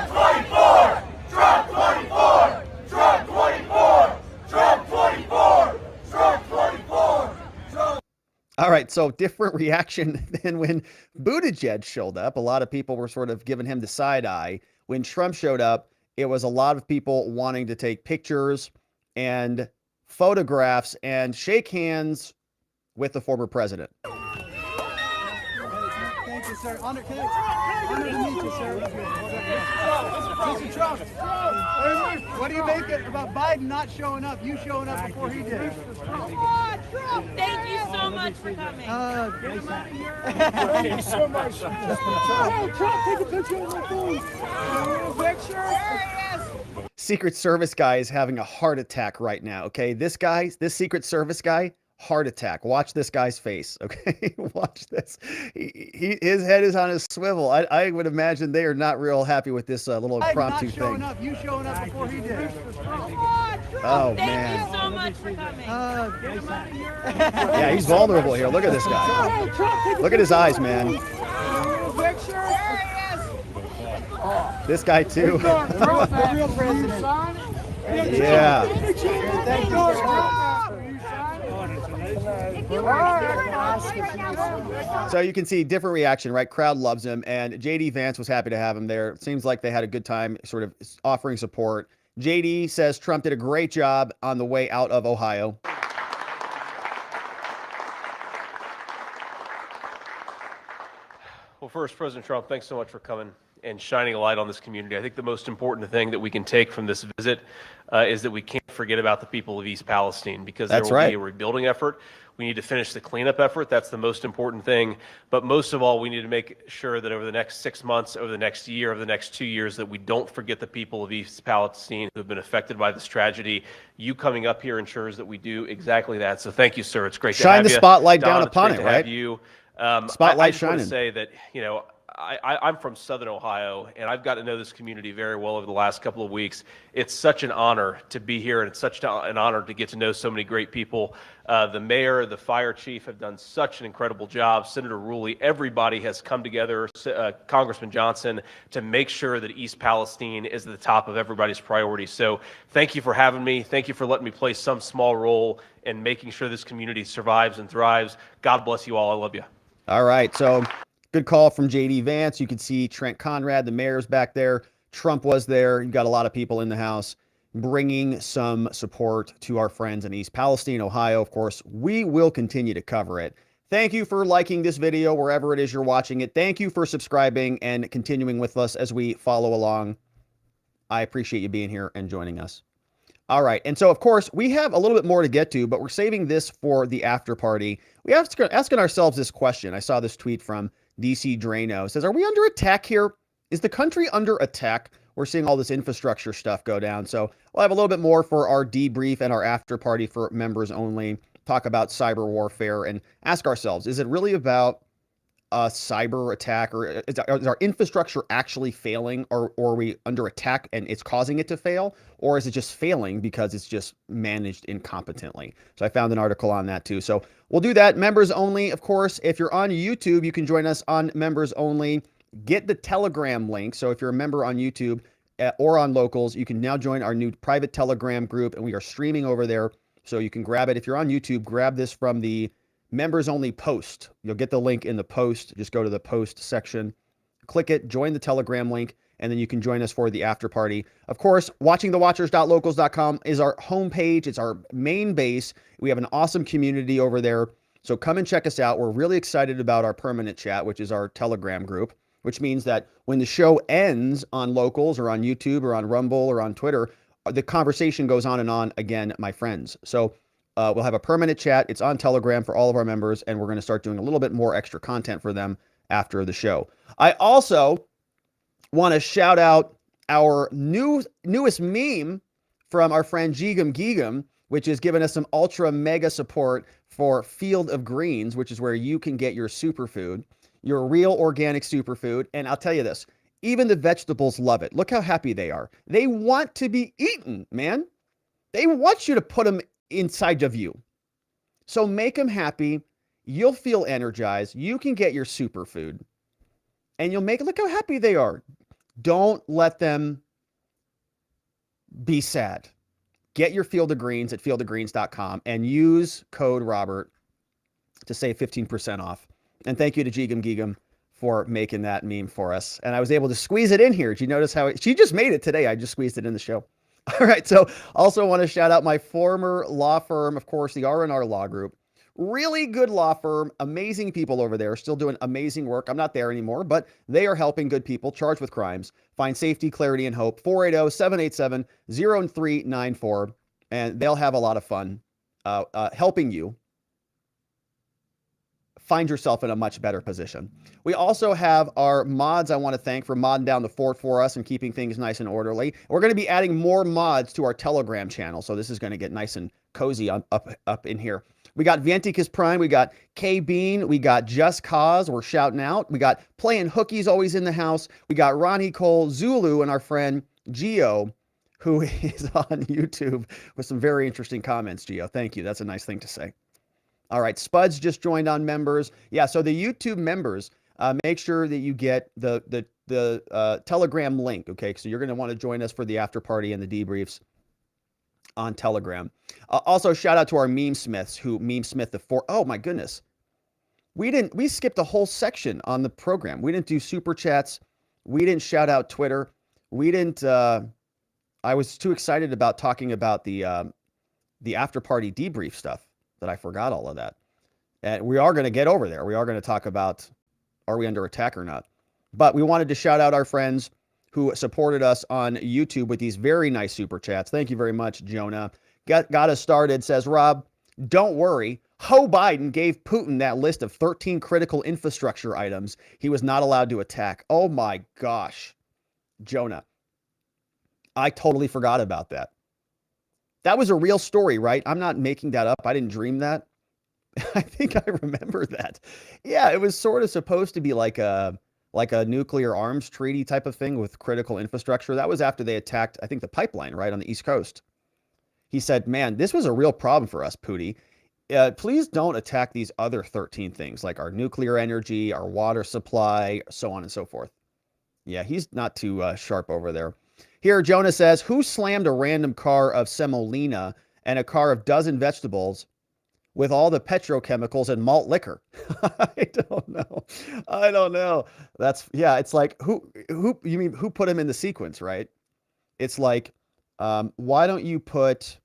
24! Trump 24! Trump 24! Trump 24! Trump 24! Trump. All right, so different reaction than when Buttigieg showed up. A lot of people were sort of giving him the side eye. When Trump showed up, it was a lot of people wanting to take pictures and photographs and shake hands with the former president. Thank you, sir. Honor to meet you, sir. Mr. Trump, what do you make it about Biden not showing up? You showing up before he did. Come on, Trump! Thank you so much for coming. Thank you so much. Trump, take a picture of my phone. Picture? There he is. Secret Service guy is having a heart attack right now, okay? This Secret Service guy, heart attack. Watch this guy's face, okay? Watch this. His head is on his swivel. I would imagine they are not real happy with this little impromptu thing. You showing up before he did. Oh, Thank man. you so much for coming. Yeah, he's vulnerable here. Look at this guy. Look at his eyes, man. This guy, too. Yeah. So you can see different reaction, right? Crowd loves him, and JD Vance was happy to have him there. It seems like they had a good time sort of offering support. JD says Trump did a great job on the way out of Ohio. Well, first, President Trump, thanks so much for coming and shining a light on this community. I think the most important thing that we can take from this visit is that we can't forget about the people of East Palestine, because there will be a rebuilding effort. We need to finish the cleanup effort. That's the most important thing. But most of all, we need to make sure that over the next 6 months, over the next year, over the next 2 years, that we don't forget the people of East Palestine who have been affected by this tragedy. You coming up here ensures that we do exactly that. So thank you, sir. It's great to have you. Shine the spotlight down Don, upon it's it, great to right? have you. Spotlight I just want shining. to say that, I'm from Southern Ohio, and I've got to know this community very well over the last couple of weeks. It's such an honor to be here, and it's such an honor to get to know so many great people. The mayor, the fire chief have done such an incredible job. Senator Ruley, everybody has come together, Congressman Johnson, to make sure that East Palestine is at the top of everybody's priorities. So thank you for having me. Thank you for letting me play some small role in making sure this community survives and thrives. God bless you all. I love you. All right, so good call from JD Vance. You can see Trent Conrad, the mayor's back there. Trump was there. You've got a lot of people in the house bringing some support to our friends in East Palestine, Ohio. Of course, we will continue to cover it. Thank you for liking this video wherever it is you're watching it. Thank you for subscribing and continuing with us as we follow along. I appreciate you being here and joining us. All right, and so, of course, we have a little bit more to get to, but we're saving this for the after party. We have to asking ourselves this question. I saw this tweet from DC Drano. It says, are we under attack here? Is the country under attack? We're seeing all this infrastructure stuff go down. So we'll have a little bit more for our debrief and our after party for members only. Talk about cyber warfare and ask ourselves, is it really about a cyber attack, or is our infrastructure actually failing, or are we under attack and it's causing it to fail, or is it just failing because it's just managed incompetently? So I found an article on that too. So we'll do that. Members only, of course. If you're on YouTube, you can join us on members only. Get the Telegram link. So if you're a member on YouTube or on Locals, you can now join our new private Telegram group, and we are streaming over there. So you can grab it. If you're on YouTube, grab this from the members only post. You'll get the link in the post. Just go to the post section, click it, join the Telegram link, and then you can join us for the after party. Of course, watchingthewatchers.locals.com is our homepage. It's our main base. We have an awesome community over there. So come and check us out. We're really excited about our permanent chat, which is our Telegram group, which means that when the show ends on Locals or on YouTube or on Rumble or on Twitter, the conversation goes on and on again, my friends. So we'll have a permanent chat. It's on Telegram for all of our members, and we're going to start doing a little bit more extra content for them after the show. I also want to shout out our newest meme from our friend Jeegum Geegum, which has given us some ultra mega support for Field of Greens, which is where you can get your superfood, your real organic superfood. And I'll tell you this, even the vegetables love it. Look how happy they are. They want to be eaten, man. They want you to put them inside of you. So make them happy. You'll feel energized. You can get your superfood. And you'll look how happy they are. Don't let them be sad. Get your Field of Greens at fieldofgreens.com and use code Robert to save 15% off. And thank you to Jeegum Geegum for making that meme for us. And I was able to squeeze it in here. Did you notice how she just made it today? I just squeezed it in the show. All right. So also want to shout out my former law firm, of course, the R&R Law Group. Really good law firm, amazing people over there, still doing amazing work. I'm not there anymore, but they are helping good people charged with crimes find safety, clarity, and hope. 480-787-0394. And they'll have a lot of fun helping you find yourself in a much better position. We also have our mods I want to thank for modding down the fort for us and keeping things nice and orderly. We're going to be adding more mods to our Telegram channel, so this is going to get nice and cozy up in here. We got Vanticus Prime, we got K-Bean, we got Just Cause, we're shouting out. We got Playing Hookies always in the house. We got Ronnie Cole, Zulu, and our friend Geo, who is on YouTube with some very interesting comments. Geo, thank you. That's a nice thing to say. All right, Spuds just joined on members. Yeah, so the YouTube members, make sure that you get the Telegram link, okay? So you're going to want to join us for the after party and the debriefs on Telegram. Also, shout out to our meme smiths who meme smith the fort. Oh my goodness, we skipped a whole section on the program. We didn't do super chats. We didn't shout out Twitter. We didn't. I was too excited about talking about the after party debrief stuff that I forgot all of that. And we are going to get over there. We are going to talk about, are we under attack or not? But we wanted to shout out our friends who supported us on YouTube with these very nice super chats. Thank you very much, Jonah. Got us started. Says, Rob, don't worry. Joe Biden gave Putin that list of 13 critical infrastructure items he was not allowed to attack. Oh my gosh, Jonah. I totally forgot about that. That was a real story, right? I'm not making that up. I didn't dream that. I think I remember that. Yeah, it was sort of supposed to be like a nuclear arms treaty type of thing with critical infrastructure. That was after they attacked, I think, the pipeline right on the East Coast. He said, man, this was a real problem for us, Pooty. Please don't attack these other 13 things like our nuclear energy, our water supply, so on and so forth. Yeah, he's not too sharp over there. Here, Jonah says, who slammed a random car of semolina and a car of dozen vegetables with all the petrochemicals and malt liquor? I don't know. It's like, you mean who put him in the sequence, right? It's like, why don't you put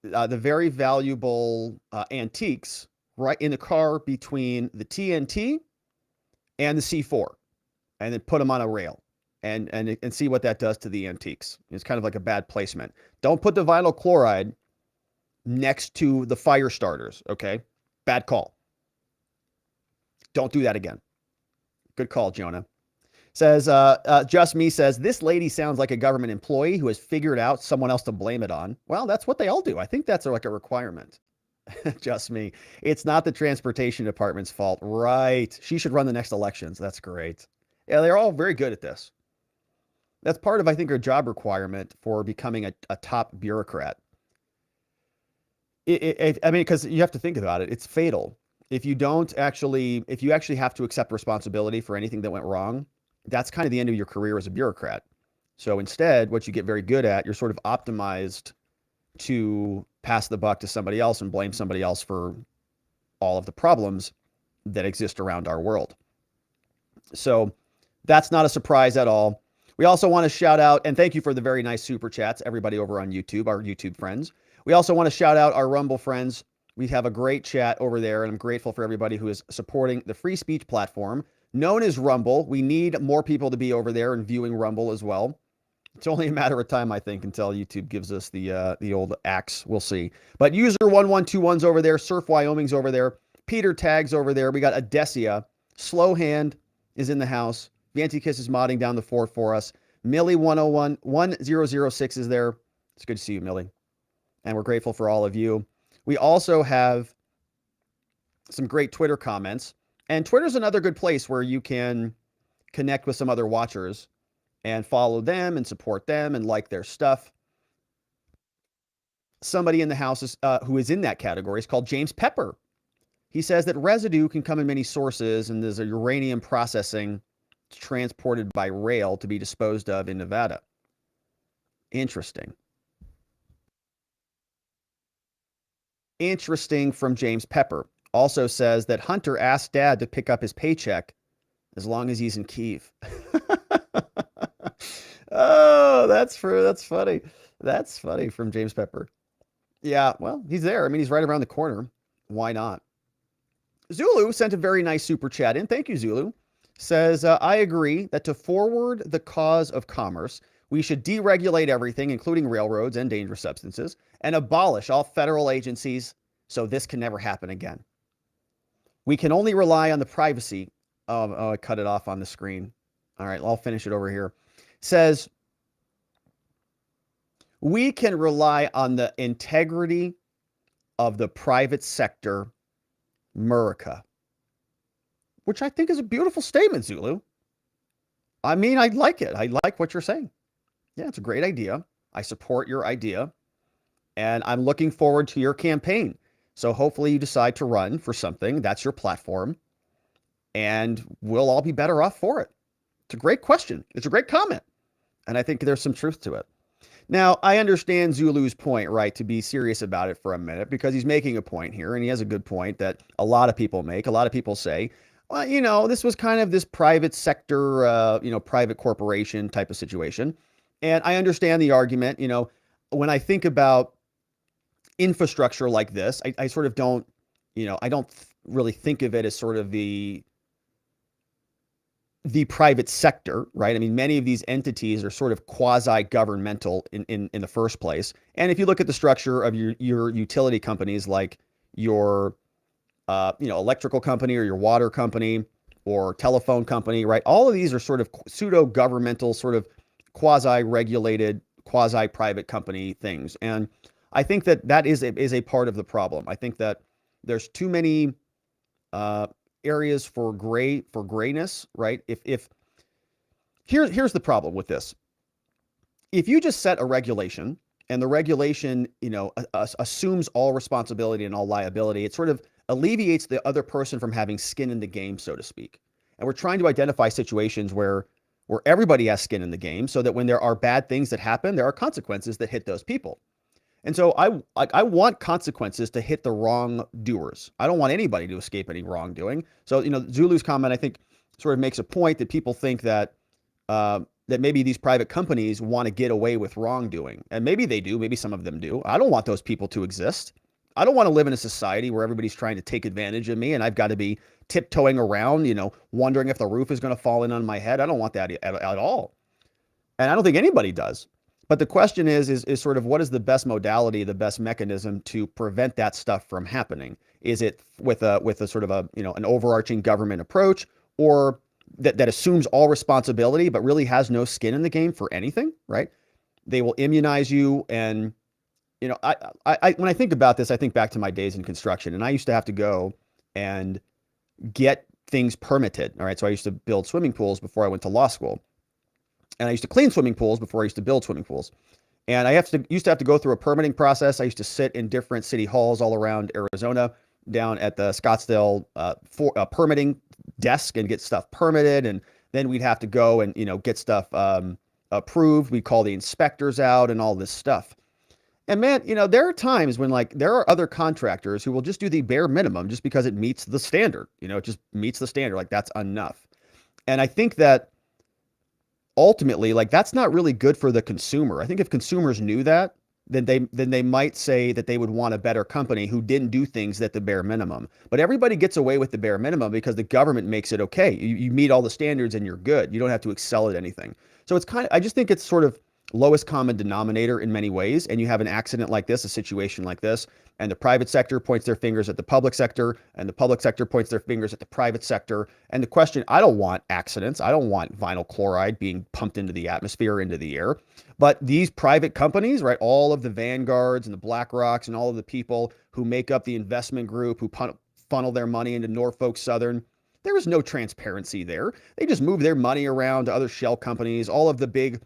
the very valuable antiques right in the car between the TNT and the C4 and then put them on a rail and see what that does to the antiques. It's kind of like a bad placement. Don't put the vinyl chloride next to the fire starters, okay? Bad call. Don't do that again. Good call, Jonah. Says, Just Me says, this lady sounds like a government employee who has figured out someone else to blame it on. Well, that's what they all do. I think that's like a requirement. Just Me. It's not the transportation department's fault. Right. She should run the next elections. That's great. Yeah, they're all very good at this. That's part of, I think, her job requirement for becoming a top bureaucrat. I mean, because you have to think about it. It's fatal. If you actually have to accept responsibility for anything that went wrong, that's kind of the end of your career as a bureaucrat. So instead, what you get very good at, you're sort of optimized to pass the buck to somebody else and blame somebody else for all of the problems that exist around our world. So that's not a surprise at all. We also want to shout out, and thank you for the very nice super chats, everybody over on YouTube, our YouTube friends. We also want to shout out our Rumble friends. We have a great chat over there, and I'm grateful for everybody who is supporting the free speech platform known as Rumble. We need more people to be over there and viewing Rumble as well. It's only a matter of time, I think, until YouTube gives us the old axe. We'll see. But user 1121's over there. Surf Wyoming's over there. Peter Tag's over there. We got Adesia. Slow Hand is in the house. Vance Kiss is modding down the fort for us. Millie 1006 is there. It's good to see you, Millie. And we're grateful for all of you. We also have some great Twitter comments. And Twitter's another good place where you can connect with some other watchers and follow them and support them and like their stuff. Somebody in the house who is in that category is called James Pepper. He says that residue can come in many sources, and there's a uranium processing transported by rail to be disposed of in Nevada. Interesting. Interesting from James Pepper. Also says that Hunter asked Dad to pick up his paycheck as long as he's in Kyiv. Oh, that's funny. That's funny from James Pepper. Yeah, well, he's there. I mean, he's right around the corner. Why not? Zulu sent a very nice super chat in. Thank you, Zulu. Says, I agree that to forward the cause of commerce, we should deregulate everything, including railroads and dangerous substances, and abolish all federal agencies so this can never happen again. We can only rely on the privacy. Oh, I cut it off on the screen. All right, I'll finish it over here. Says, we can rely on the integrity of the private sector, America. Which I think is a beautiful statement, Zulu. I mean, I like it. I like what you're saying. Yeah, it's a great idea. I support your idea. And I'm looking forward to your campaign. So hopefully you decide to run for something. That's your platform. And we'll all be better off for it. It's a great question. It's a great comment. And I think there's some truth to it. Now, I understand Zulu's point, right, to be serious about it for a minute, because he's making a point here, and he has a good point that a lot of people make. A lot of people say, well, you know, this was kind of this private sector, private corporation type of situation. And I understand the argument. You know, when I think about infrastructure like this, I sort of don't, I don't really think of it as sort of the the private sector, right? I mean, many of these entities are sort of quasi-governmental in the first place. And if you look at the structure of your utility companies, like your electrical company or your water company or telephone company, right? All of these are sort of pseudo-governmental, sort of quasi-regulated, quasi-private company things. And I think that is a part of the problem. I think that there's too many areas for grayness, right? Here's the problem with this. If you just set a regulation and the regulation, assumes all responsibility and all liability, it sort of alleviates the other person from having skin in the game, so to speak. And we're trying to identify situations where everybody has skin in the game, so that when there are bad things that happen, there are consequences that hit those people. And so I want consequences to hit the wrongdoers. I don't want anybody to escape any wrongdoing. So, Zulu's comment, I think, sort of makes a point that people think that that maybe these private companies want to get away with wrongdoing. And maybe they do. Maybe some of them do. I don't want those people to exist. I don't want to live in a society where everybody's trying to take advantage of me and I've got to be tiptoeing around, wondering if the roof is going to fall in on my head. I don't want that at all. And I don't think anybody does. But the question is sort of what is the best modality, the best mechanism to prevent that stuff from happening? Is it with a sort of an overarching government approach, or that assumes all responsibility but really has no skin in the game for anything, right? They will immunize you. And I when I think about this, I think back to my days in construction, and I used to have to go and get things permitted. All right, so I used to build swimming pools before I went to law school. And I used to clean swimming pools before I used to build swimming pools. And I used to have to go through a permitting process. I used to sit in different city halls all around Arizona, down at the Scottsdale permitting desk and get stuff permitted. And then we'd have to go and, get stuff approved. We call the inspectors out and all this stuff. And man, there are times when there are other contractors who will just do the bare minimum just because it meets the standard. It just meets the standard. That's enough. And I think that ultimately, that's not really good for the consumer. I think if consumers knew that, then they might say that they would want a better company who didn't do things at the bare minimum. But everybody gets away with the bare minimum because the government makes it okay. You meet all the standards and you're good. You don't have to excel at anything. So I just think it's sort of lowest common denominator in many ways. And you have an accident like this, a situation like this, and the private sector points their fingers at the public sector, and the public sector points their fingers at the private sector. And the question, I don't want accidents. I don't want vinyl chloride being pumped into the atmosphere, into the air. But these private companies, right, all of the Vanguards and the BlackRocks and all of the people who make up the investment group, who funnel their money into Norfolk-Southern, there is no transparency there. They just move their money around to other shell companies. All of the big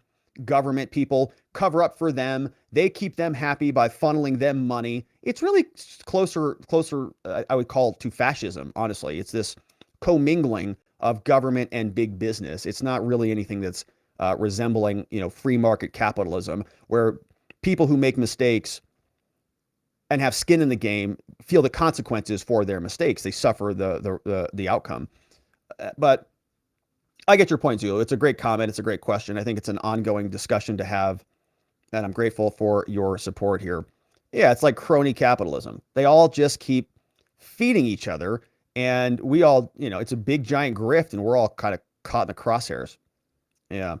government people cover up for them. They keep them happy by funneling them money. It's really closer, I would call it, to fascism, honestly. It's this commingling of government and big business. It's not really anything that's resembling, free market capitalism, where people who make mistakes and have skin in the game feel the consequences for their mistakes. They suffer the outcome. But I get your point, Zulu. It's a great comment. It's a great question. I think it's an ongoing discussion to have, and I'm grateful for your support here. Yeah, it's like crony capitalism. They all just keep feeding each other, and we all, it's a big giant grift, and we're all kind of caught in the crosshairs. Yeah.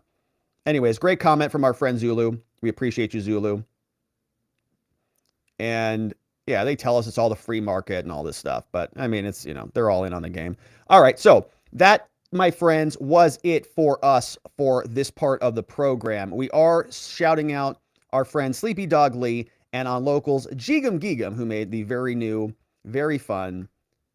Anyways, great comment from our friend Zulu. We appreciate you, Zulu. And yeah, they tell us it's all the free market and all this stuff, but I mean, it's, they're all in on the game. All right, so that, my friends, was it for us for this part of the program. We are shouting out our friend Sleepy Dog Lee and on locals Jeegum Geegum, who made the very new, very fun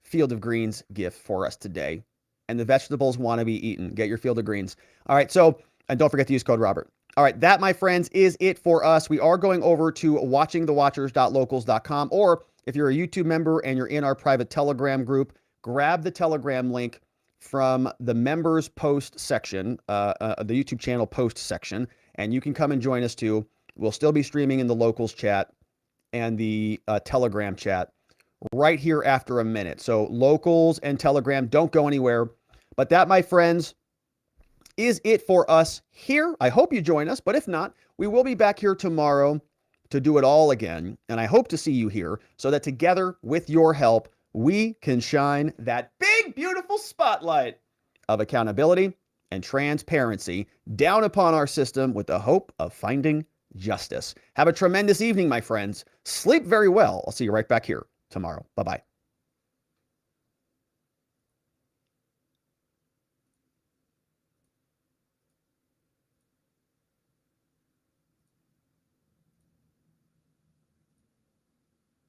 Field of Greens gift for us today. And the vegetables want to be eaten. Get your Field of Greens. All right, so, and don't forget to use code Robert. All right, that, my friends, is it for us. We are going over to watchingthewatchers.locals.com, or if you're a YouTube member and you're in our private Telegram group, grab the Telegram link from the members post section, the YouTube channel post section, and you can come and join us too. We'll still be streaming in the locals chat and the Telegram chat right here after a minute. So locals and Telegram, don't go anywhere. But that, my friends, is it for us here. I hope you join us, but if not, we will be back here tomorrow to do it all again. And I hope to see you here so that together, with your help, we can shine that big, beautiful spotlight of accountability and transparency down upon our system with the hope of finding justice. Have a tremendous evening, my friends. Sleep very well. I'll see you right back here tomorrow. Bye-bye.